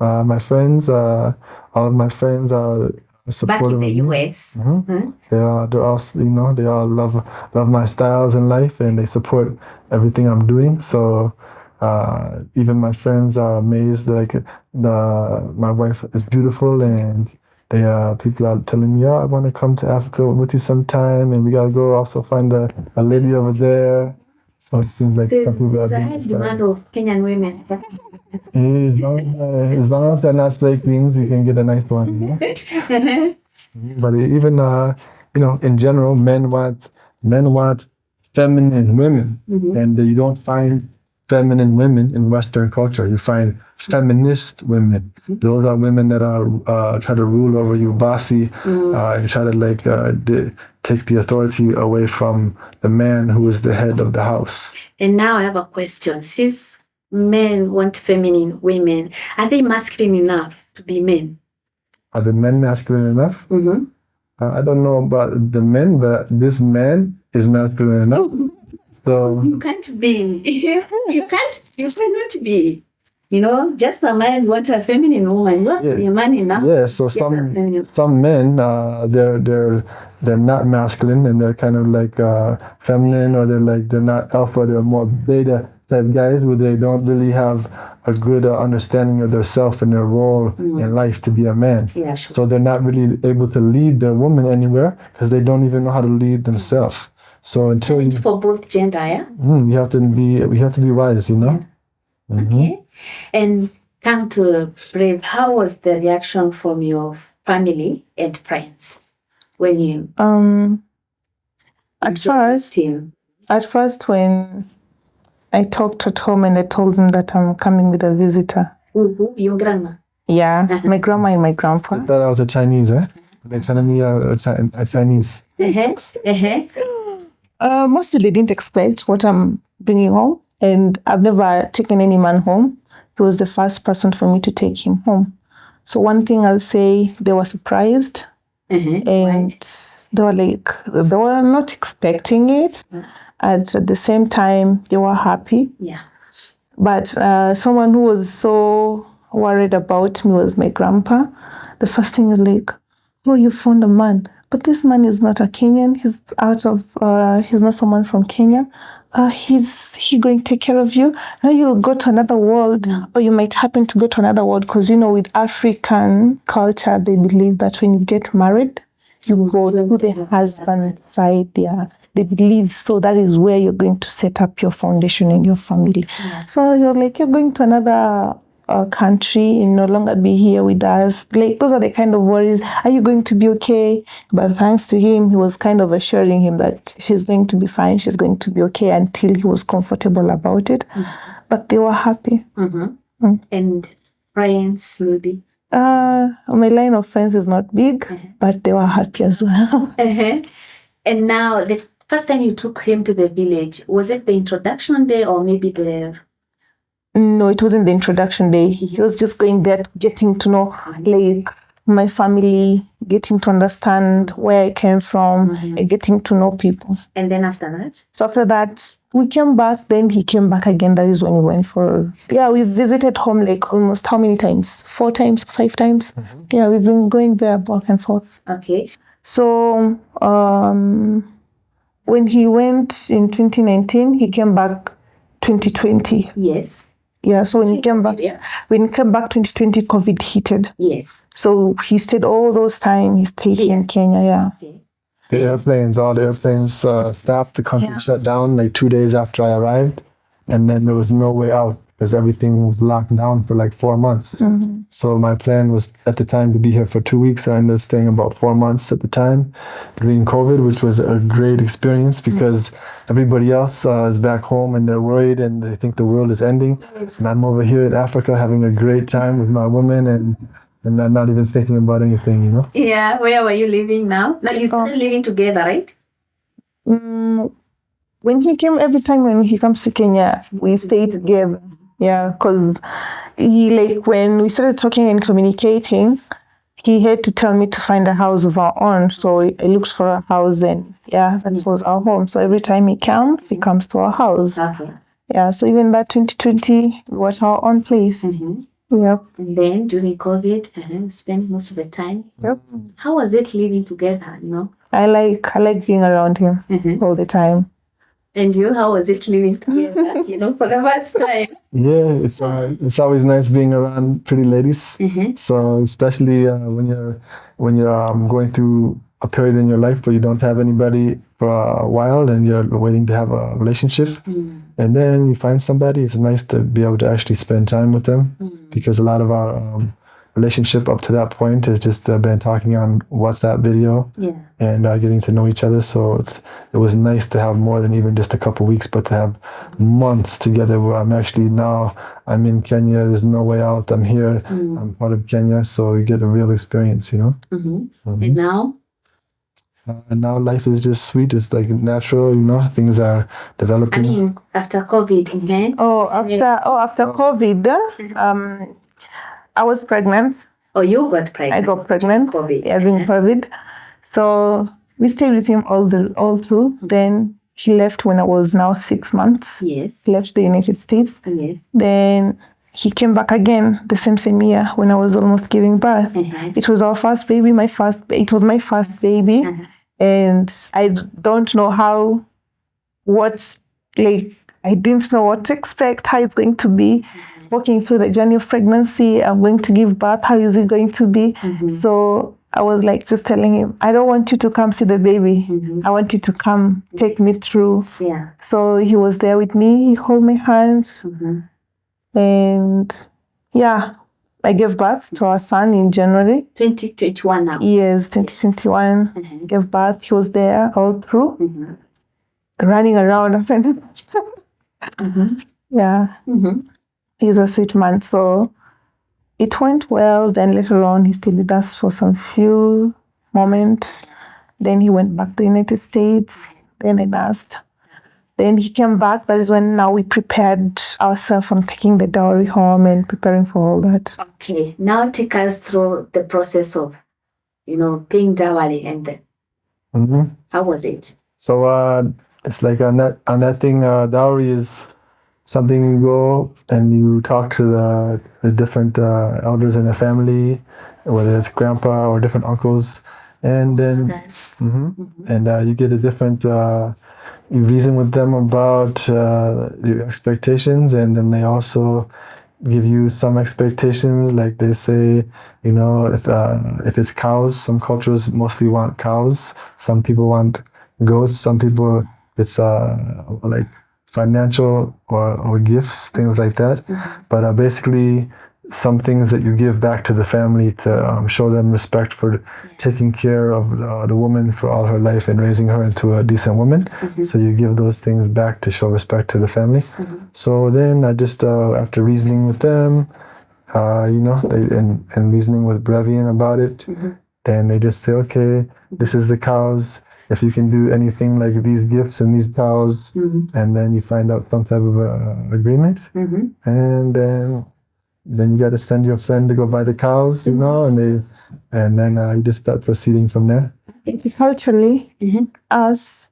[SPEAKER 3] My friends, all of my friends are supportive
[SPEAKER 1] back in the
[SPEAKER 3] of me.
[SPEAKER 1] US.
[SPEAKER 3] They're all, they all love my styles in life, and they support everything I'm doing. So even my friends are amazed. My wife is beautiful, and people are telling me, I want to come to Africa with you sometime, and we gotta go also find a lady over there. So it seems like some people are
[SPEAKER 1] There's a
[SPEAKER 3] being
[SPEAKER 1] high
[SPEAKER 3] inspired.
[SPEAKER 1] demand of Kenyan women.
[SPEAKER 3] As long as they're not slave queens, you can get a nice one. But even in general, men want feminine women, and you don't find feminine women in Western culture. You find feminist women. Those are women that are try to rule over you, bossy, and try to take the authority away from the man who is the head of the house.
[SPEAKER 1] And now I have a question. Since men want feminine women, are they masculine enough to be men?
[SPEAKER 3] Are the men masculine enough? I don't know about the men, but this man is masculine enough. So
[SPEAKER 1] You can't be. You cannot be. Just a man wants a feminine woman. You be a man enough.
[SPEAKER 3] yeah, so some men they're not masculine, and they're kind of feminine, or they're not alpha. They're more beta type guys, where they don't really have a good understanding of their self and their role in life to be a man.
[SPEAKER 1] Yeah, sure.
[SPEAKER 3] So they're not really able to lead their woman anywhere, because they don't even know how to lead themselves. So until
[SPEAKER 1] For both gender, yeah?
[SPEAKER 3] we have to be wise,
[SPEAKER 1] Okay. And come to Brave, how was the reaction from your family and friends when you
[SPEAKER 2] At first when I talked at home and I told them that I'm coming with a visitor.
[SPEAKER 1] Your grandma?
[SPEAKER 2] Yeah, my grandma and my grandpa.
[SPEAKER 3] I thought I was a Chinese, eh? They're telling me a Chinese.
[SPEAKER 2] Mostly they didn't expect what I'm bringing home, and I've never taken any man home. He was the first person for me to take him home. So one thing I'll say, they were surprised, and they were not expecting it. And at the same time, they were happy.
[SPEAKER 1] Yeah.
[SPEAKER 2] But someone who was so worried about me was my grandpa. The first thing is oh, you found a man. But this man is not a Kenyan. He's not someone from Kenya. is he going to take care of you? Now you'll go to another world, or you might happen to go to another world, because with African culture, they believe that when you get married, you go to the husband's side. Yeah, they believe so. That is where you're going to set up your foundation in your family. Yeah. So you're like, you're going to another country, you no longer be here with us. Like, those are the kind of worries. Are you going to be okay? But thanks to him, he was kind of assuring him that she's going to be fine, she's going to be okay, until he was comfortable about it. But they were happy.
[SPEAKER 1] And friends, maybe?
[SPEAKER 2] My line of friends is not big, but they were happy as well.
[SPEAKER 1] And now, the first time you took him to the village, was it the introduction day or maybe the...
[SPEAKER 2] No, it wasn't the introduction day. He was just going there, getting to know like my family, getting to understand where I came from, and getting to know people.
[SPEAKER 1] And then after that?
[SPEAKER 2] So after that, we came back. Then he came back again. That is when we went for... Yeah, we visited home like almost how many times? 4 times, 5 times? Yeah, we've been going there back and forth.
[SPEAKER 1] Okay.
[SPEAKER 2] So when he went in 2019, he came back 2020.
[SPEAKER 1] Yes.
[SPEAKER 2] Yeah, so when he came back 2020, COVID hit.
[SPEAKER 1] Yes.
[SPEAKER 2] So he stayed all those time. He stayed here in Kenya. Yeah.
[SPEAKER 1] Okay.
[SPEAKER 3] All the airplanes stopped. The country shut down like 2 days after I arrived, and then there was no way out because everything was locked down for like 4 months. So my plan was at the time to be here for 2 weeks. I ended up staying about 4 months at the time during COVID, which was a great experience because everybody else is back home and they're worried and they think the world is ending. And I'm over here in Africa having a great time with my woman and I'm not even thinking about anything,
[SPEAKER 1] Yeah, where were you living now? Now you started living together, right?
[SPEAKER 2] When he came, every time when he comes to Kenya, we stay together. Yeah, because when we started talking and communicating, he had to tell me to find a house of our own. So I looked for a house and that was our home. So every time he comes to our house.
[SPEAKER 1] Okay.
[SPEAKER 2] Yeah, so even that 2020 was our own place. Yep.
[SPEAKER 1] And then during COVID, spent most of the time.
[SPEAKER 2] Yep.
[SPEAKER 1] How was it living together,
[SPEAKER 2] I like being around him all the time.
[SPEAKER 1] And you, how was it living together, for the first time?
[SPEAKER 3] Yeah, it's always nice being around pretty ladies. So especially when you're going through a period in your life where you don't have anybody for a while and you're waiting to have a relationship, and then you find somebody, it's nice to be able to actually spend time with them because a lot of our relationship up to that point has just been talking on WhatsApp video and getting to know each other. So it was nice to have more than even just a couple weeks, but to have months together where I'm in Kenya, there's no way out, I'm here, I'm part of Kenya, so you get a real experience,
[SPEAKER 1] And now?
[SPEAKER 3] And now life is just sweet, it's like natural, things are developing.
[SPEAKER 1] I mean, after COVID,
[SPEAKER 2] after COVID, I was pregnant.
[SPEAKER 1] Oh, you got pregnant?
[SPEAKER 2] I got pregnant.
[SPEAKER 1] COVID.
[SPEAKER 2] Yeah, during COVID. So we stayed with him all through. Then he left when I was now 6 months.
[SPEAKER 1] Yes.
[SPEAKER 2] He left the United States.
[SPEAKER 1] Yes.
[SPEAKER 2] Then he came back again the same year when I was almost giving birth. It was our first baby, it was my first baby. And I don't know I didn't know what to expect, how it's going to be. Walking through the journey of pregnancy, I'm going to give birth, how is it going to be? So I was just telling him, I don't want you to come see the baby. I want you to come take me through.
[SPEAKER 1] Yeah.
[SPEAKER 2] So he was there with me, he held my hand. And I gave birth to our son in January.
[SPEAKER 1] 2021 now?
[SPEAKER 2] Yes, 2021. Gave birth, he was there all through. Running around. Yeah. He's a sweet man, so it went well. Then later on, he stayed with us for some few moments. Then he went back to the United States. Then I nursed. Then he came back. That is when now we prepared ourselves on taking the dowry home and preparing for all that.
[SPEAKER 1] Okay, now take us through the process of, paying dowry and then how was it?
[SPEAKER 3] So it's like on that thing, dowry is something you go and you talk to the different elders in the family, whether it's grandpa or different uncles, and then you get a different you reason with them about your expectations, and then they also give you some expectations. Like they say, you know, if it's cows, some cultures mostly want cows. Some people want goats. Some people it's like financial or gifts, things like that. But basically, some things that you give back to the family to show them respect for taking care of the woman for all her life and raising her into a decent woman. So you give those things back to show respect to the family. So then I just, after reasoning with them, you know, and reasoning with Brevian about it, then they just say, okay, this is the cows. If you can do anything like these gifts and these cows, and then you find out some type of agreement, and then you got to send your friend to go buy the cows, you know, and then you just start proceeding from there.
[SPEAKER 2] Culturally, as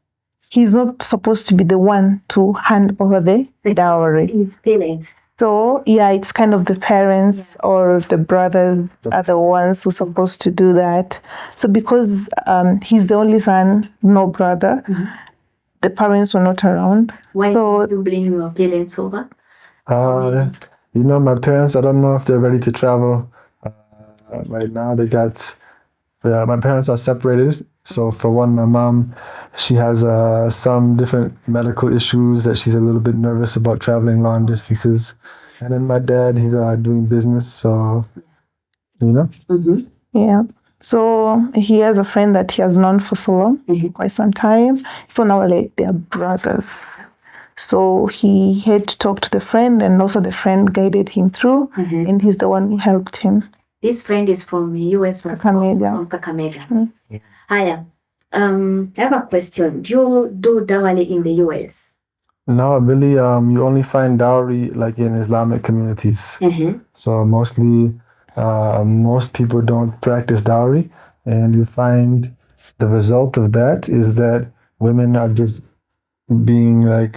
[SPEAKER 2] he's not supposed to be the one to hand over the dowry.
[SPEAKER 1] His parents.
[SPEAKER 2] So, yeah, it's kind of the parents or the brothers are the ones who are supposed to do that. So because he's the only son, no brother, the parents were not around.
[SPEAKER 1] Why
[SPEAKER 2] So,
[SPEAKER 1] do you blame your parents over?
[SPEAKER 3] You know, my parents, I don't know if they're ready to travel. Right now, my parents are separated. So for one, my mom, she has some different medical issues that she's a little bit nervous about traveling long distances. And then my dad, he's doing business, so, you know.
[SPEAKER 2] yeah. So he has a friend that he has known for so long, quite some time. So now like they're brothers. So he had to talk to the friend, and also the friend guided him through, and he's the one who helped him.
[SPEAKER 1] This friend is from US or
[SPEAKER 2] Kakamega.
[SPEAKER 1] from Kakamega. Hiya. I have a question. Do you do dowry in the US?
[SPEAKER 3] No, really, you only find dowry like in Islamic communities. So mostly, most people don't practice dowry, and you find the result of that is that women are just being like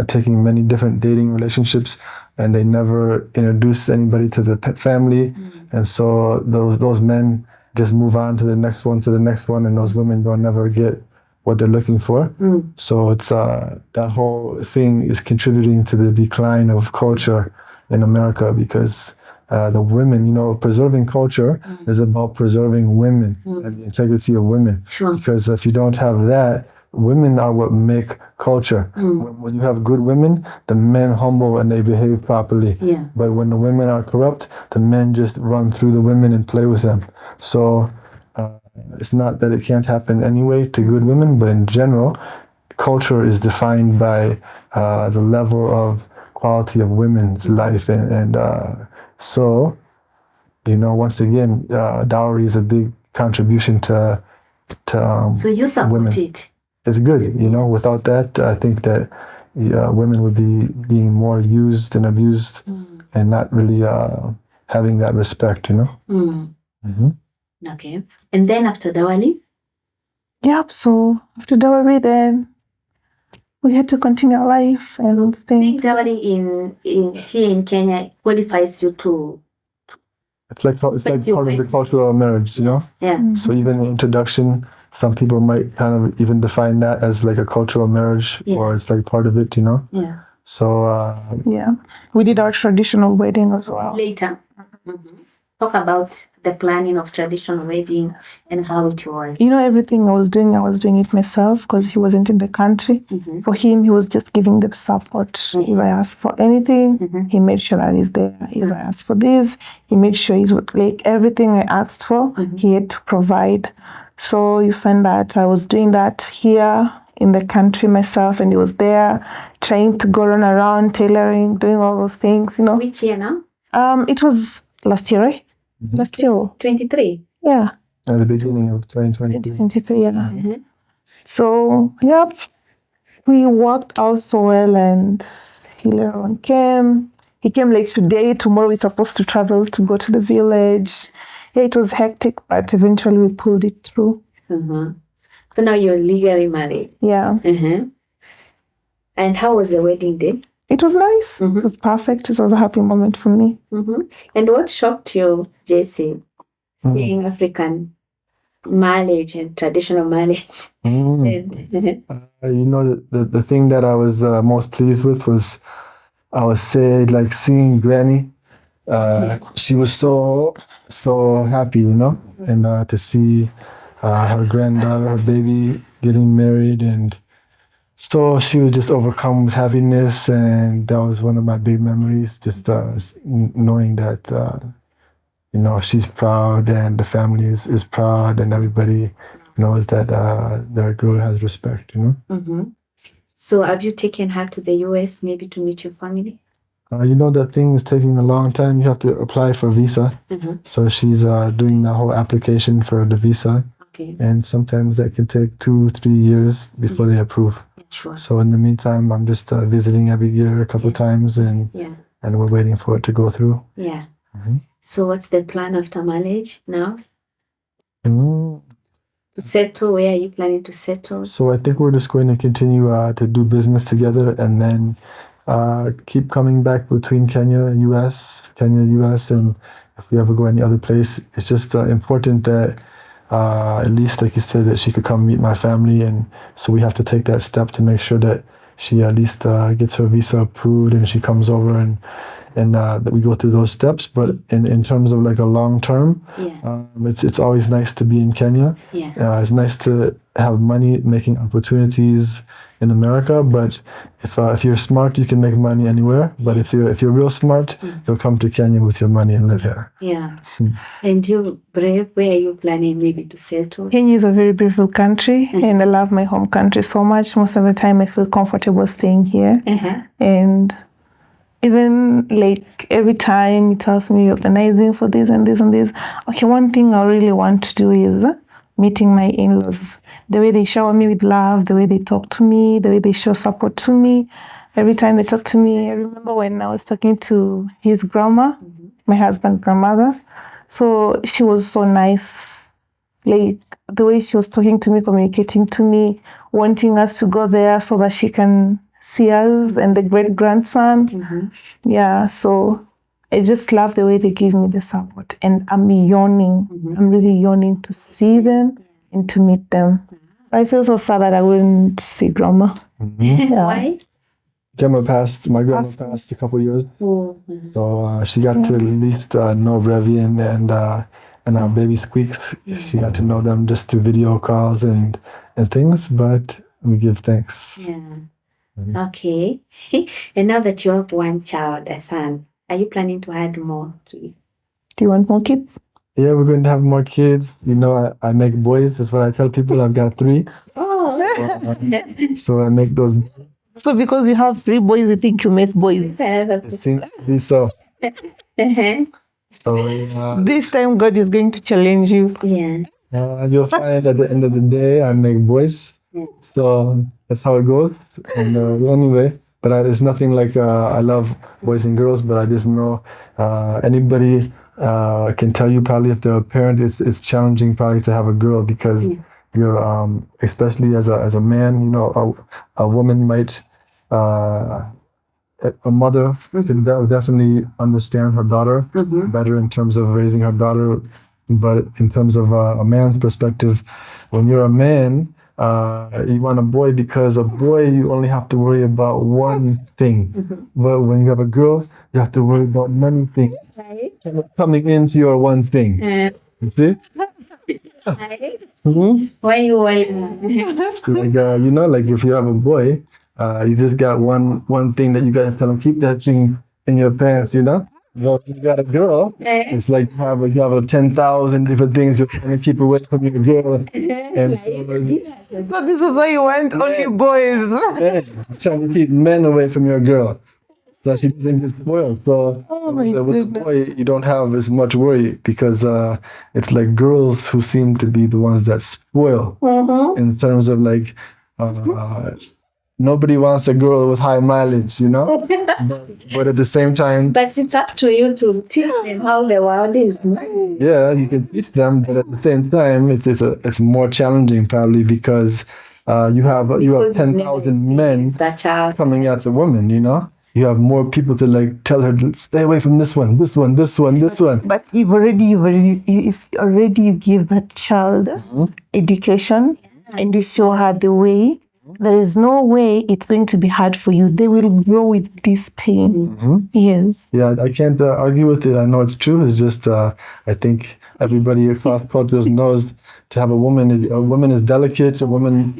[SPEAKER 3] taking many different dating relationships, and they never introduce anybody to the family, and so those men just move on to the next one, and those women don't never get what they're looking for. So it's that whole thing is contributing to the decline of culture in America, because the women, you know, preserving culture is about preserving women and the integrity of women. Because if you don't have that, women are what make culture. When you have good women, the men humble and they behave properly. But when the women are corrupt, the men just run through the women and play with them. So it's not that it can't happen anyway to good women, but in general, culture is defined by the level of quality of women's life. And so, you know, once again, dowry is a big contribution to
[SPEAKER 1] so you support
[SPEAKER 3] women.
[SPEAKER 1] it?
[SPEAKER 3] It's good, you know. Without that, I think that women would be being more used and abused and not really having that respect, you know.
[SPEAKER 1] Okay. And then after dowry?
[SPEAKER 2] Yep, so after dowry, then we had to continue our life and
[SPEAKER 1] I think
[SPEAKER 2] think.
[SPEAKER 1] dowry in here in Kenya qualifies you to.
[SPEAKER 3] It's like part of the cultural marriage, you know. So even the introduction, some people might kind of even define that as like a cultural marriage, or it's like part of it, you know. So
[SPEAKER 2] we did our traditional wedding as well.
[SPEAKER 1] Later, talk about the planning of traditional wedding and how it was.
[SPEAKER 2] You know, everything I was doing it myself because he wasn't in the country. For him, he was just giving the support. If I asked for anything, he made sure that he's there. If I asked for this, he made sure he's like everything I asked for, he had to provide. So you find that I was doing that here in the country myself, and he was there trying to go around tailoring, doing all those things, you know.
[SPEAKER 1] Which year now?
[SPEAKER 2] It was last year, right? Last year.
[SPEAKER 1] 23.
[SPEAKER 2] Yeah.
[SPEAKER 3] At the beginning of 2023.
[SPEAKER 2] 23, yeah. So, yep, we worked out so well, and he later on came. He came like today. Tomorrow we're supposed to travel to go to the village. Yeah, it was hectic, but eventually we pulled it through.
[SPEAKER 1] So now you're legally married.
[SPEAKER 2] Yeah.
[SPEAKER 1] And how was the wedding day?
[SPEAKER 2] It was nice. It was perfect. It was a happy moment for me.
[SPEAKER 1] And what shocked you, Jesse, seeing African marriage and traditional marriage.
[SPEAKER 3] You know, the thing that I was most pleased with was, I would say, like seeing Granny. She was so happy, you know, and to see her granddaughter, her baby, getting married, and so she was just overcome with happiness, and that was one of my big memories. Just knowing that you know, she's proud, and the family is proud, and everybody knows that their girl has respect, you know.
[SPEAKER 1] So have you taken her to the US maybe to meet your family?
[SPEAKER 3] You know, that thing is taking a long time. You have to apply for visa. So she's doing the whole application for the visa.
[SPEAKER 1] Okay.
[SPEAKER 3] And sometimes that can take 2-3 years before they approve.
[SPEAKER 1] Sure.
[SPEAKER 3] So in the meantime, I'm just visiting every year a couple of times, and we're waiting for it to go through.
[SPEAKER 1] Yeah. So what's the plan after marriage now? To settle? Where are you planning to settle?
[SPEAKER 3] So I think we're just going to continue to do business together, and then keep coming back between Kenya, US, and if we ever go any other place, it's just important that at least, like you said, that she could come meet my family, and so we have to take that step to make sure that she at least gets her visa approved and she comes over, and that we go through those steps. But in terms of like a long term, it's always nice to be in Kenya. It's nice to have money making opportunities in America, but if you're smart, you can make money anywhere. But if you're real smart, you'll come to Kenya with your money and live here.
[SPEAKER 1] And you, Brave, where are you planning maybe to settle?
[SPEAKER 2] Kenya is a very beautiful country, and I love my home country so much. Most of the time I feel comfortable staying here. And even like every time he tells me you're organizing for this and this and this. Okay, one thing I really want to do is meeting my in-laws. The way they shower me with love, the way they talk to me, the way they show support to me. Every time they talk to me, I remember when I was talking to his grandma, my husband's grandmother. So she was so nice. Like the way she was talking to me, communicating to me, wanting us to go there so that she can see us and the great grandson. So I just love the way they give me the support, and I'm yawning. I'm really yawning to see them and to meet them. I feel so sad that I wouldn't see grandma.
[SPEAKER 1] Why?
[SPEAKER 3] My grandma passed a couple of years, so she got to at least know Brevian and our baby Squeaks. She got to know them just through video calls and things, but we give thanks.
[SPEAKER 1] Okay. And now that you have one child, a son, are you planning to add more to it?
[SPEAKER 2] Do you want more kids?
[SPEAKER 3] Yeah, we're going to have more kids. You know, I make boys. That's what I tell people. I've got 3. So I make those.
[SPEAKER 2] So because you have 3 boys, you think you make boys?
[SPEAKER 3] It seems to be so. So
[SPEAKER 2] this time God is going to challenge you.
[SPEAKER 3] You'll find at the end of the day, I make boys. So that's how it goes. And anyway, but it's nothing like I love boys and girls, but I just know anybody can tell you probably if they're a parent, it's challenging probably to have a girl, because you're especially as a man, you know, a woman might a mother can definitely understand her daughter better in terms of raising her daughter, but in terms of a man's perspective, when you're a man, you want a boy, because a boy you only have to worry about one thing, but when you have a girl, you have to worry about many things coming into your one thing. You see?
[SPEAKER 1] Why you worry?
[SPEAKER 3] Like you know, like if you have a boy, you just got one thing that you gotta tell him, keep that thing in your pants, you know? Well, if you got a girl, it's like you have 10,000 different things you're trying to keep away from your girl. And so
[SPEAKER 2] this is why you want only boys.
[SPEAKER 3] You're trying to keep men away from your girl, so she doesn't get spoiled. So with a boy, you don't have as much worry, because it's like girls who seem to be the ones that spoil in terms of like nobody wants a girl with high mileage, you know? but at the same time...
[SPEAKER 1] But it's up to you to teach them how the world is.
[SPEAKER 3] Yeah, you can teach them, but at the same time, it's more challenging probably, because you have 10,000 men coming at a woman, you know? you have more people to like tell her to stay away from this one.
[SPEAKER 2] But if already you give that child education and you show her the way, there is no way it's going to be hard for you. They will grow with this pain. Yes.
[SPEAKER 3] Yeah, I can't argue with it. I know it's true. It's just I think everybody across cultures knows to have a woman is delicate. A woman.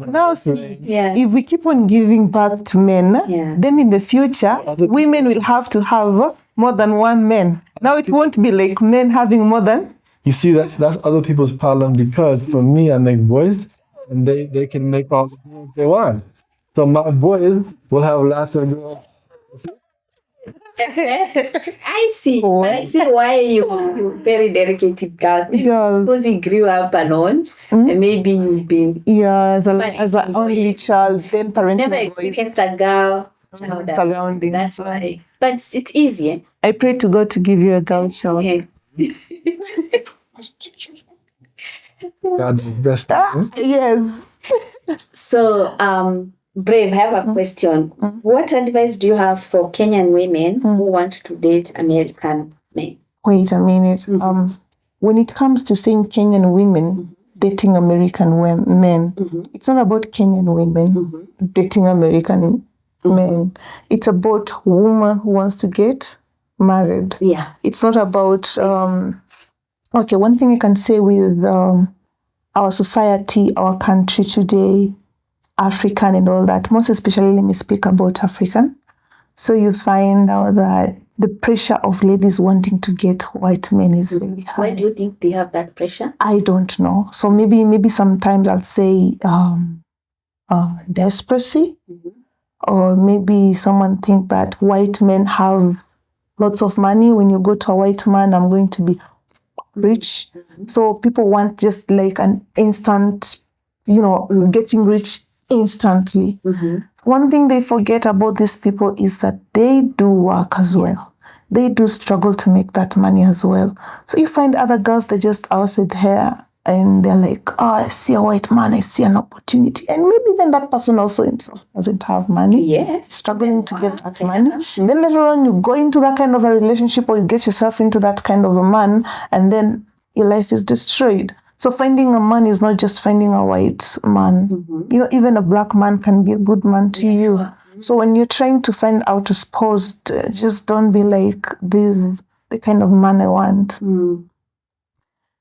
[SPEAKER 2] Now, if we keep on giving birth to men, then in the future, women will have to have more than one man. Now it won't be like men having more than.
[SPEAKER 3] You see, that's other people's problem, because for me, I make boys, and they can make all the girls they want. So my boys will have lots of girls.
[SPEAKER 1] I see why you're very delicate with girls. Because you grew up alone, and maybe you've been
[SPEAKER 2] as an only child, then parental
[SPEAKER 1] never experienced a girl
[SPEAKER 2] surrounding.
[SPEAKER 1] That's why. But it's easier.
[SPEAKER 2] I pray to God to give you a girl child.
[SPEAKER 1] Yeah.
[SPEAKER 3] God's best.
[SPEAKER 2] Yes.
[SPEAKER 1] So, Brave, I have a question. What advice do you have for Kenyan women who want to date American men?
[SPEAKER 2] Wait a minute. When it comes to saying Kenyan women dating American men, it's not about Kenyan women dating American men. It's about woman who wants to get married.
[SPEAKER 1] Yeah.
[SPEAKER 2] It's not about okay, one thing I can say with our society, our country today, African and all that, most especially let me speak about African. So you find out that the pressure of ladies wanting to get white men is very high.
[SPEAKER 1] Why do you think they have that pressure?
[SPEAKER 2] I don't know. So maybe sometimes I'll say desperation, or maybe someone think that white men have lots of money. When you go to a white man, I'm going to be rich. So people want just like an instant, getting rich instantly. One thing they forget about these people is that they do work as well. They do struggle to make that money as well. So you find other girls, they just outside here and they're like, oh, I see a white man, I see an opportunity. And maybe even that person also himself doesn't have money.
[SPEAKER 1] Yes.
[SPEAKER 2] Struggling to get that money. Then later on you go into that kind of a relationship, or you get yourself into that kind of a man, and then your life is destroyed. So finding a man is not just finding a white man. Even a black man can be a good man to you. So when you're trying to find out a spouse, just don't be like, this is the kind of man I want.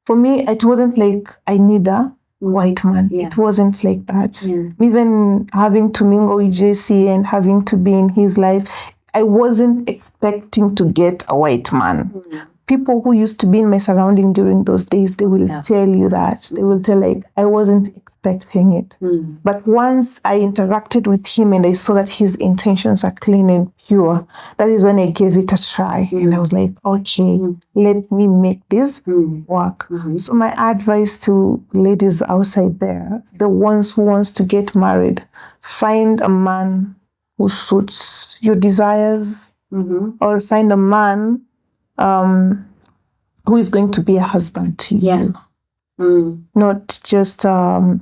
[SPEAKER 2] For me, it wasn't like I need a white man. It wasn't like that. Even having to mingle with JC and having to be in his life, I wasn't expecting to get a white man. People who used to be in my surrounding during those days, they will tell you that. They will tell like, I wasn't expecting it. But once I interacted with him and I saw that his intentions are clean and pure, that is when I gave it a try. And I was like, okay, let me make this work. So my advice to ladies outside there, the ones who wants to get married, find a man who suits your desires, or find a man who is going to be a husband to you. Not just a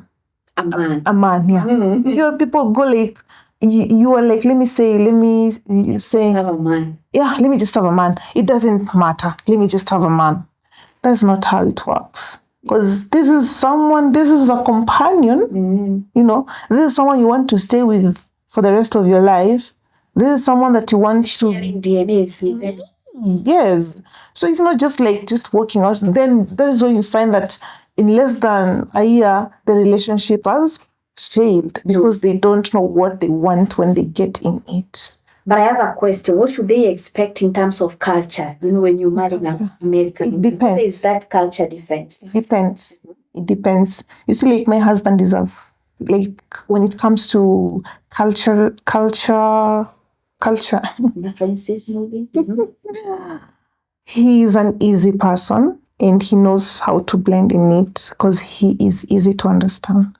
[SPEAKER 2] man. People go like, you are like, let me say,
[SPEAKER 1] have a man.
[SPEAKER 2] Yeah, let me just have a man. It doesn't matter. Let me just have a man. That's not how it works. Because this is a companion, this is someone you want to stay with for the rest of your life. This is someone that you want to...
[SPEAKER 1] Sharing DNA.
[SPEAKER 2] Yes. So it's not just like just working out. Then that is when you find that in less than a year, the relationship has failed because they don't know what they want when they get in it.
[SPEAKER 1] But I have a question. What should they expect in terms of culture? When you marry an American,
[SPEAKER 2] it depends.
[SPEAKER 1] What is that culture difference?
[SPEAKER 2] It depends. You see, like my husband is when it comes to culture
[SPEAKER 1] differences, maybe.
[SPEAKER 2] He is an easy person and he knows how to blend in it because he is easy to understand.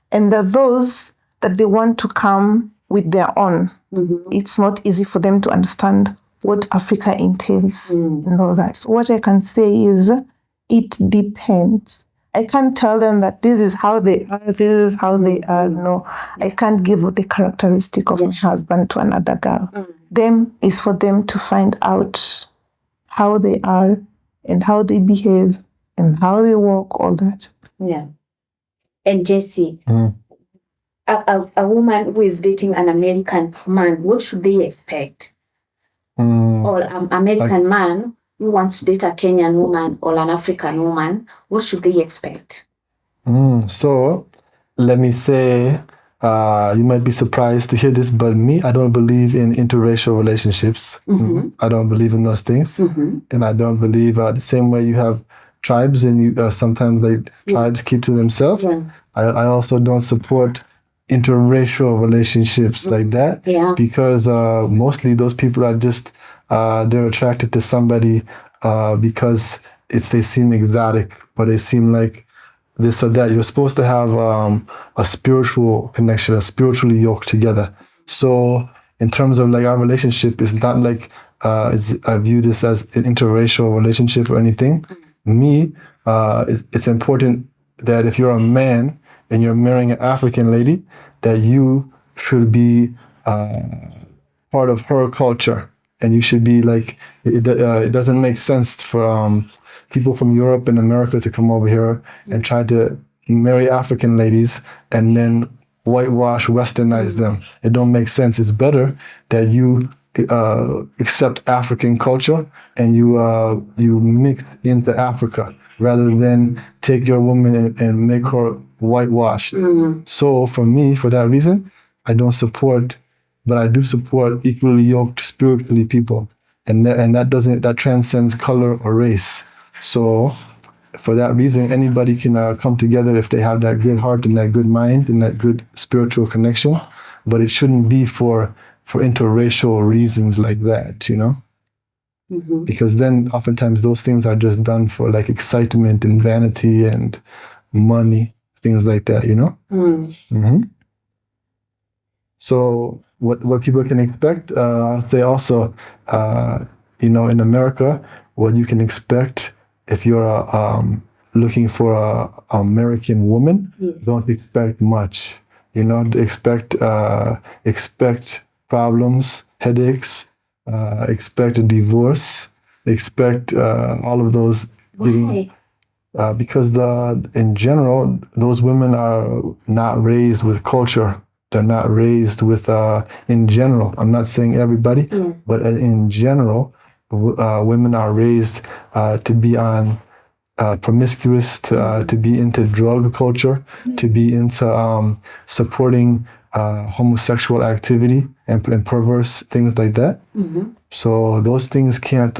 [SPEAKER 2] And there are those that they want to come with their own. It's not easy for them to understand what Africa entails and all that. So what I can say is it depends. I can't tell them that this is how they are, this is how they are. No, I can't give the characteristic of my husband to another girl. Them is for them to find out how they are and how they behave and how they walk, all that.
[SPEAKER 1] Yeah. And Jesse, a woman who is dating an American man, what should they expect? Or an American man who wants to date a Kenyan woman or an African woman, what should they expect?
[SPEAKER 3] So, let me say, you might be surprised to hear this, but me, I don't believe in interracial relationships. I don't believe in those things. And I don't believe the same way you have tribes and you sometimes tribes keep to themselves. I also don't support interracial relationships like that because mostly those people are just they're attracted to somebody because they seem exotic, but they seem like this or that. You're supposed to have a spiritual connection, spiritually yoked together. So in terms of like our relationship, it's not like I view this as an interracial relationship or anything. Me, it's important that if you're a man and you're marrying an African lady, that you should be part of her culture. And you should be like, it doesn't make sense for people from Europe and America to come over here and try to marry African ladies and then whitewash, westernize them. It don't make sense. It's better that you accept African culture and you mix into Africa rather than take your woman and make her whitewashed. So for me, for that reason, I don't support, but I do support equally yoked spiritually people, and that transcends color or race. So for that reason, anybody can come together if they have that good heart and that good mind and that good spiritual connection, but it shouldn't be for interracial reasons like that, you know? Because then oftentimes those things are just done for like excitement and vanity and money, things like that, you know? So what people can expect, I'd say also, you know, in America, what you can expect if you're looking for a American woman, don't expect much. You know, expect problems, headaches, expect a divorce, expect all of those.
[SPEAKER 1] Why?
[SPEAKER 3] Because in general, those women are not raised with culture. They're not raised with, in general, I'm not saying everybody, but in general, women are raised to be on promiscuous, to be into drug culture, to be into supporting homosexual activity and perverse things like that. So those things can't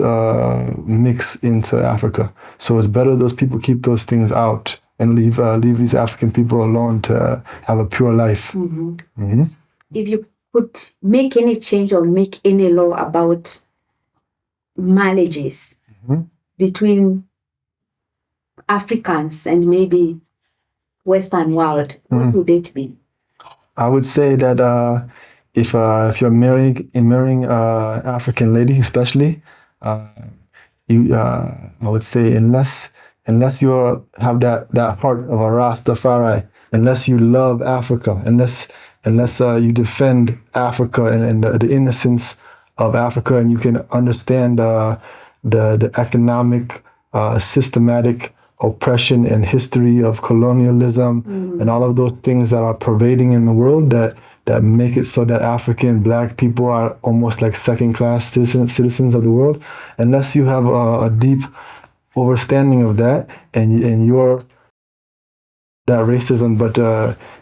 [SPEAKER 3] mix into Africa. So it's better those people keep those things out and leave these African people alone to have a pure life.
[SPEAKER 1] If you could make any change or make any law about marriages between Africans and maybe Western world, what would it be?
[SPEAKER 3] I would say that if you're marrying African lady, especially, I would say unless you have that heart of a Rastafari, unless you love Africa, unless you defend Africa and the innocence of Africa, and you can understand the economic, systematic oppression and history of colonialism and all of those things that are pervading in the world that make it so that African Black people are almost like second-class citizens of the world. Unless you have a deep understanding of that and you're that racism, but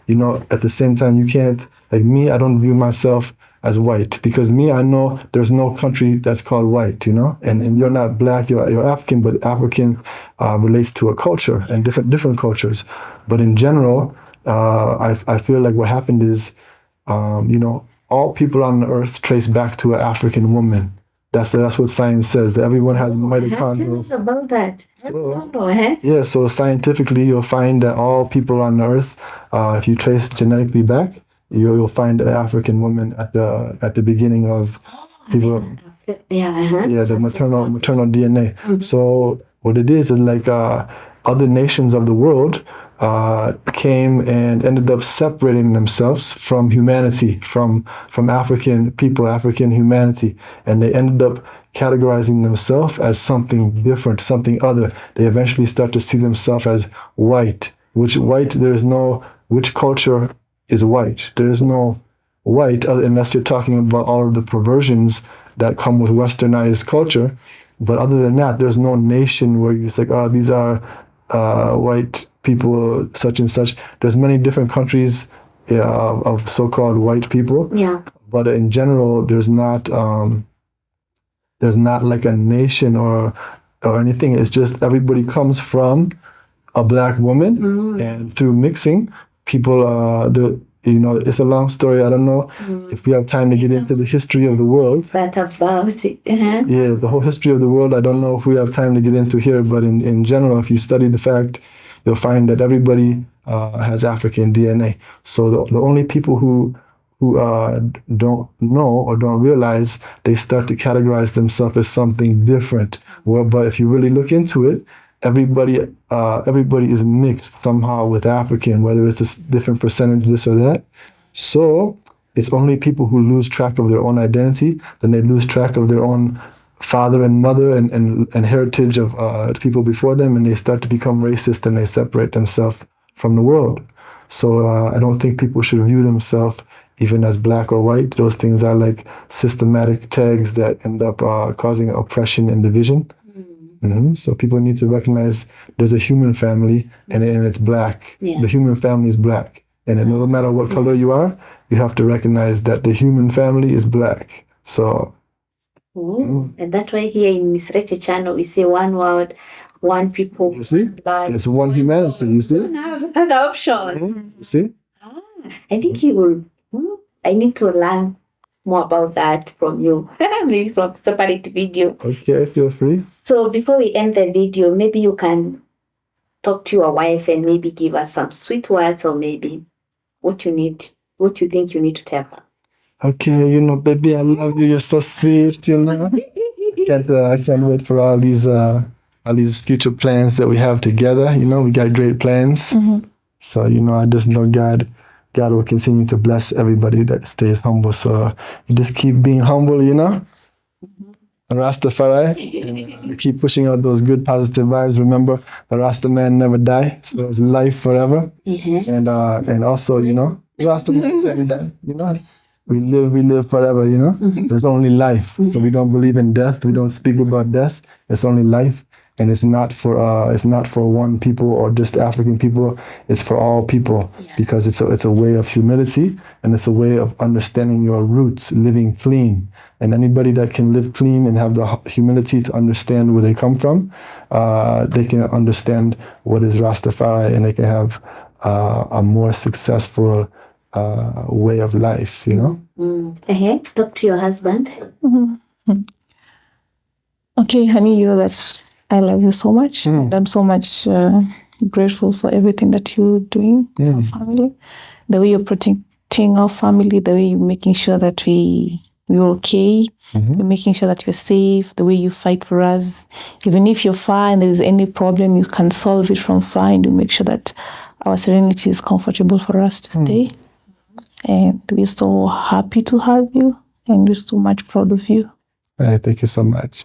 [SPEAKER 3] you know, at the same time, you can't, like me, I don't view myself as white, because me, I know there's no country that's called white, you know, and you're not Black, you're African, but African relates to a culture and different cultures. But in general, I feel like what happened is, you know, all people on the earth trace back to an African woman. That's what science says, that everyone has mitochondrial.
[SPEAKER 1] Tell us about that.
[SPEAKER 3] Yeah, so scientifically, you'll find that all people on the earth, if you trace genetically back, you'll find an African woman at the beginning of people. The maternal DNA. So what it is like other nations of the world came and ended up separating themselves from humanity, from African people, African humanity, and they ended up categorizing themselves as something different, something other. They eventually start to see themselves as white. Which culture is white? There is no white unless you're talking about all of the perversions that come with westernized culture. But other than that, there's no nation where you're like, oh, these are white people, such and such. There's many different countries of so-called white people.
[SPEAKER 1] Yeah.
[SPEAKER 3] But in general, there's not like a nation or anything. It's just everybody comes from a black woman, and through mixing, people, it's a long story. I don't know if we have time to get into the history of the world.
[SPEAKER 1] But about it.
[SPEAKER 3] Yeah, the whole history of the world, I don't know if we have time to get into here, but in general, if you study the fact, you'll find that everybody has African DNA. So the only people who don't know or don't realize, they start to categorize themselves as something different. Well, but if you really look into it, everybody is mixed somehow with African, whether it's a different percentage, this or that. So it's only people who lose track of their own identity, then they lose track of their own father and mother and heritage of people before them, and they start to become racist and they separate themselves from the world. So I don't think people should view themselves even as black or white. Those things are like systematic tags that end up causing oppression and division. So people need to recognize there's a human family and it's black. Yeah. The human family is black. And no matter what color you are, you have to recognize that the human family is black. So.
[SPEAKER 1] And that's why here in Miss Rachel channel, we say one word, one people.
[SPEAKER 3] You see?
[SPEAKER 1] Black.
[SPEAKER 3] It's one humanity, you see?
[SPEAKER 1] We don't have other options.
[SPEAKER 3] You see?
[SPEAKER 1] I think you will. I need to learn more about that from you. Maybe from separate video.
[SPEAKER 3] Okay, feel free.
[SPEAKER 1] So before we end the video, maybe you can talk to your wife and maybe give us some sweet words, or maybe what you think you need to tell her.
[SPEAKER 3] Okay, baby, I love you. You're so sweet, I can't wait for all these future plans that we have together. We got great plans. So, I just know God will continue to bless everybody that stays humble. So you just keep being humble, Rastafari. And keep pushing out those good positive vibes. Remember, the Rasta man never die. So it's life forever. And also, Rasta man never die. We live forever, There's only life. So we don't believe in death. We don't speak about death. It's only life. And it's not for one people or just African people. It's for all people, because it's a way of humility, and it's a way of understanding your roots, living clean. And anybody that can live clean and have the humility to understand where they come from, they can understand what is Rastafari, and they can have a more successful way of life.
[SPEAKER 1] Talk to your husband.
[SPEAKER 2] Okay, honey, you know that I love you so much. And I'm so much grateful for everything that you're doing to our family. The way you're protecting our family, the way you're making sure that we're okay, you're making sure that we're safe, the way you fight for us. Even if you're far and there's any problem, you can solve it from far, and you make sure that our serenity is comfortable for us to stay. And we're so happy to have you, and we're so much proud of you.
[SPEAKER 3] Thank you so much.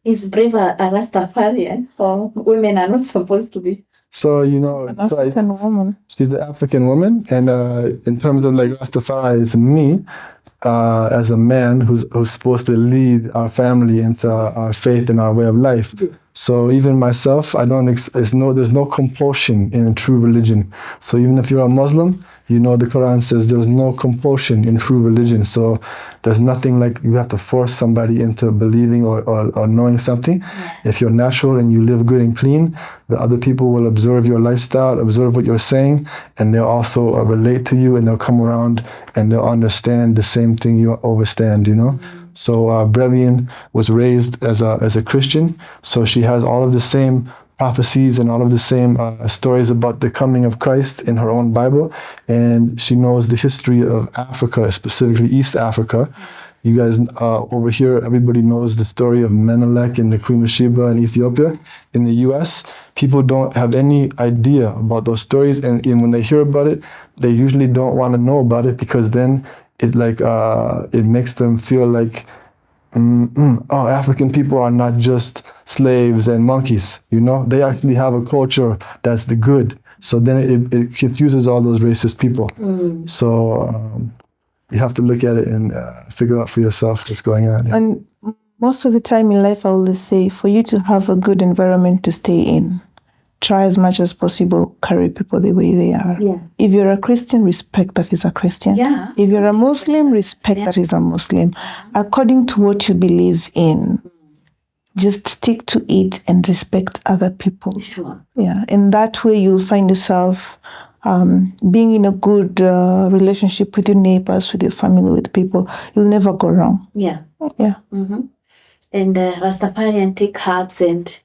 [SPEAKER 1] Is Breva a Rastafarian, or women are not supposed to be?
[SPEAKER 3] So,
[SPEAKER 2] An African woman.
[SPEAKER 3] She's the African woman, and in terms of like Rastafari, it's me as a man who's supposed to lead our family into our faith and our way of life. So even myself, there's no compulsion in true religion. So even if you're a Muslim, the Quran says there's no compulsion in true religion. So there's nothing like you have to force somebody into believing or knowing something. If you're natural and you live good and clean, the other people will observe your lifestyle, observe what you're saying, and they'll also relate to you, and they'll come around and they'll understand the same thing you overstand, So Brevian was raised as a Christian, so she has all of the same prophecies and all of the same stories about the coming of Christ in her own Bible, and she knows the history of Africa, specifically East Africa, You guys over here, everybody knows the story of Menelik and the Queen of Sheba in Ethiopia. In the US, people don't have any idea about those stories, and when they hear about it, they usually don't want to know about it, because then it it makes them feel like, oh, African people are not just slaves and monkeys, they actually have a culture that's the good. So then it confuses all those racist people. So you have to look at it and figure out for yourself what's going on. Yeah.
[SPEAKER 2] And most of the time in life, I always say, for you to have a good environment to stay in, try as much as possible, carry people the way they are.
[SPEAKER 1] Yeah.
[SPEAKER 2] If you're a Christian, respect that he's a Christian.
[SPEAKER 1] Yeah.
[SPEAKER 2] If you're a Muslim, respect that he's a Muslim. According to what you believe in, just stick to it and respect other people.
[SPEAKER 1] Sure.
[SPEAKER 2] Yeah. And that way you'll find yourself being in a good relationship with your neighbors, with your family, with people. You'll never go wrong.
[SPEAKER 1] Yeah.
[SPEAKER 2] Yeah.
[SPEAKER 1] Mm-hmm. And Rastafarian take herbs and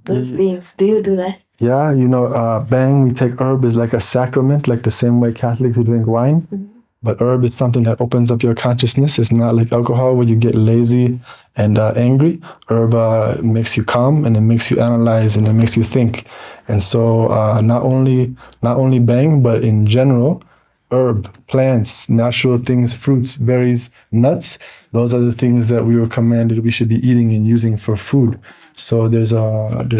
[SPEAKER 1] those things. Do you do that?
[SPEAKER 3] Yeah, bang, we take herb is like a sacrament, like the same way Catholics would drink wine. But herb is something that opens up your consciousness. It's not like alcohol where you get lazy and angry. Herb makes you calm, and it makes you analyze, and it makes you think. And so not only bang, but in general, herb, plants, natural things, fruits, berries, nuts, those are the things that we were commanded we should be eating and using for food. So there's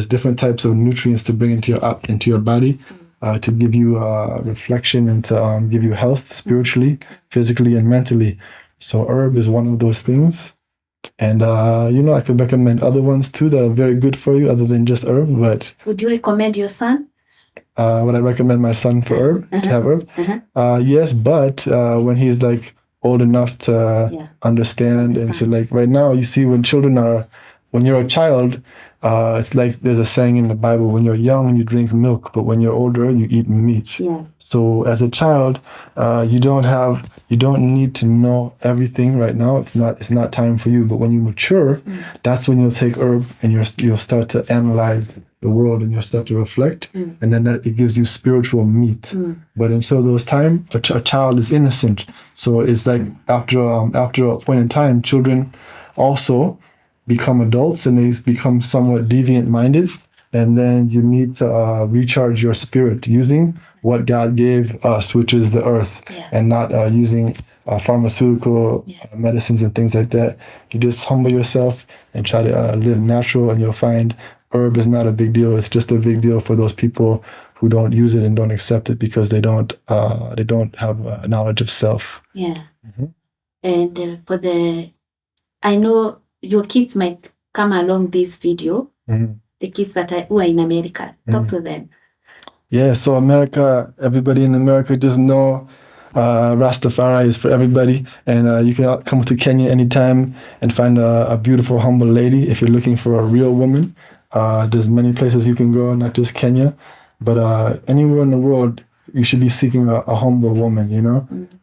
[SPEAKER 3] different types of nutrients to bring into your body. To give you reflection and to give you health spiritually, physically, and mentally. So herb is one of those things. And, I could recommend other ones too that are very good for you other than just herb. But
[SPEAKER 1] would you recommend your son?
[SPEAKER 3] Would I recommend my son for herb, to have herb? Yes, but when he's like old enough to understand and to right now, you see when you're a child, it's like there's a saying in the Bible, when you're young, you drink milk, but when you're older, you eat meat. Yeah. So as a child, you don't need to know everything right now. It's not time for you. But when you mature, that's when you'll take herb and you'll start to analyze the world and you'll start to reflect. And then it gives you spiritual meat. But until those time, a child is innocent. So it's like after a point in time, children also become adults and they become somewhat deviant-minded, and then you need to recharge your spirit using what God gave us, which is the earth, and not using pharmaceutical medicines and things like that. You just humble yourself and try to live natural, and you'll find herb is not a big deal. It's just a big deal for those people who don't use it and don't accept it because they don't have knowledge of self.
[SPEAKER 1] Yeah. And I know your kids might come along this video, the kids who are in America. Talk to them.
[SPEAKER 3] Yeah, so everybody in America just know Rastafari is for everybody. And you can come to Kenya anytime and find a beautiful, humble lady. If you're looking for a real woman, there's many places you can go, not just Kenya. But anywhere in the world, you should be seeking a humble woman,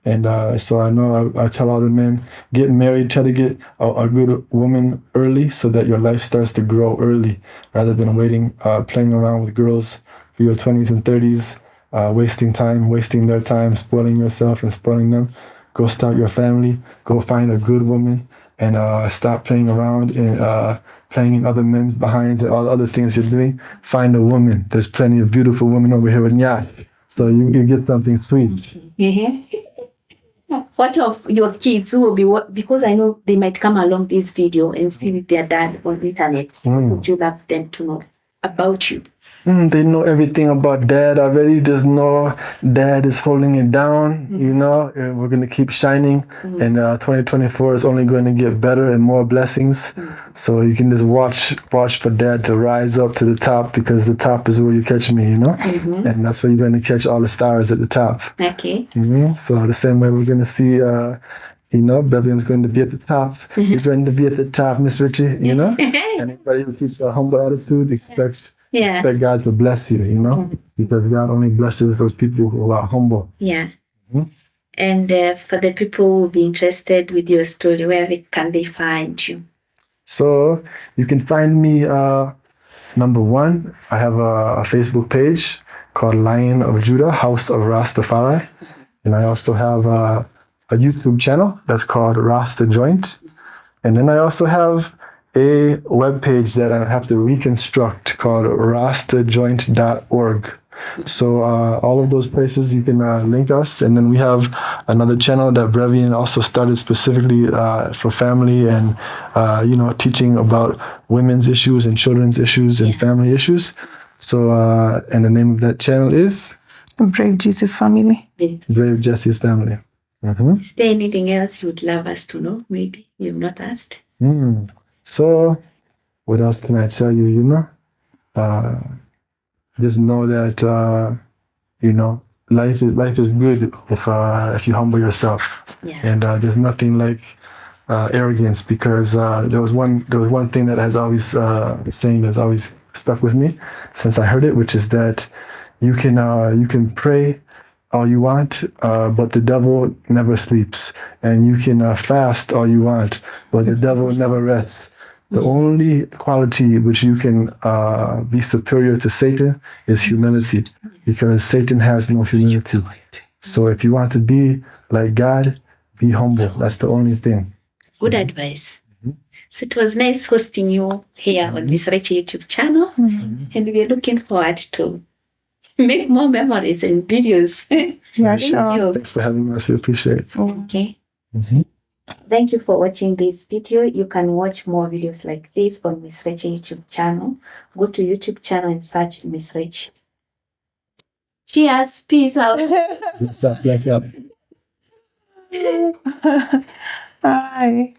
[SPEAKER 3] And so I know I tell all the men, get married, try to get a good woman early so that your life starts to grow early rather than waiting, playing around with girls for your 20s and 30s, wasting time, wasting their time, spoiling yourself and spoiling them. Go start your family, go find a good woman, and stop playing around and playing in other men's behinds and all the other things you're doing. Find a woman. There's plenty of beautiful women over here with Nyash. So you can get something sweet.
[SPEAKER 1] What of your kids who will be, because I know they might come along this video and see their dad on the internet. Would you love them to know about you?
[SPEAKER 3] They know everything about dad already. Just know dad is holding it down, and we're going to keep shining. And 2024 is only going to get better and more blessings. So you can just watch for dad to rise up to the top, because the top is where you catch me, And that's where you're going to catch all the stars at the top.
[SPEAKER 1] Okay.
[SPEAKER 3] So the same way we're going to see, Brevian's going to be at the top. He's going to be at the top, Miss Richie, Anybody who keeps a humble attitude expect God to bless you, because God only blesses those people who are humble.
[SPEAKER 1] Yeah. And for the people who will be interested with your story, where can they find you?
[SPEAKER 3] So you can find me, number one, I have a Facebook page called Lion of Judah, House of Rastafari. And I also have a YouTube channel that's called Rasta Joint. And then I also have a webpage that I have to reconstruct called rastajoint.org. So all of those places you can link us. And then we have another channel that Brevian also started specifically for family and, teaching about women's issues and children's issues and family issues. So, and the name of that channel is?
[SPEAKER 2] Brave Jesus Family.
[SPEAKER 3] Brave Jesus Family.
[SPEAKER 1] Is there anything else you would love us to know? Maybe you've not asked.
[SPEAKER 3] So, what else can I tell you? Just know that life is good if you humble yourself.
[SPEAKER 1] Yeah.
[SPEAKER 3] And there's nothing like arrogance, because there was one thing that has always saying that's always stuck with me since I heard it, which is that you can pray all you want, but the devil never sleeps, and you can fast all you want, but the devil never rests. The only quality which you can be superior to Satan is humility, because Satan has no humility. So if you want to be like God, be humble. That's the only thing.
[SPEAKER 1] Good advice. So it was nice hosting you here on Miss Rachel YouTube channel, and we're looking forward to make more memories and videos.
[SPEAKER 2] Yeah,
[SPEAKER 1] Thank
[SPEAKER 2] sure.
[SPEAKER 1] you.
[SPEAKER 3] Thanks for having us. We appreciate it.
[SPEAKER 1] Okay. Thank you for watching this video. You can watch more videos like this on Miss Rachel YouTube channel. Go to YouTube channel and search Miss Rachel. Cheers. Peace out.
[SPEAKER 3] Bless up.
[SPEAKER 2] Bye.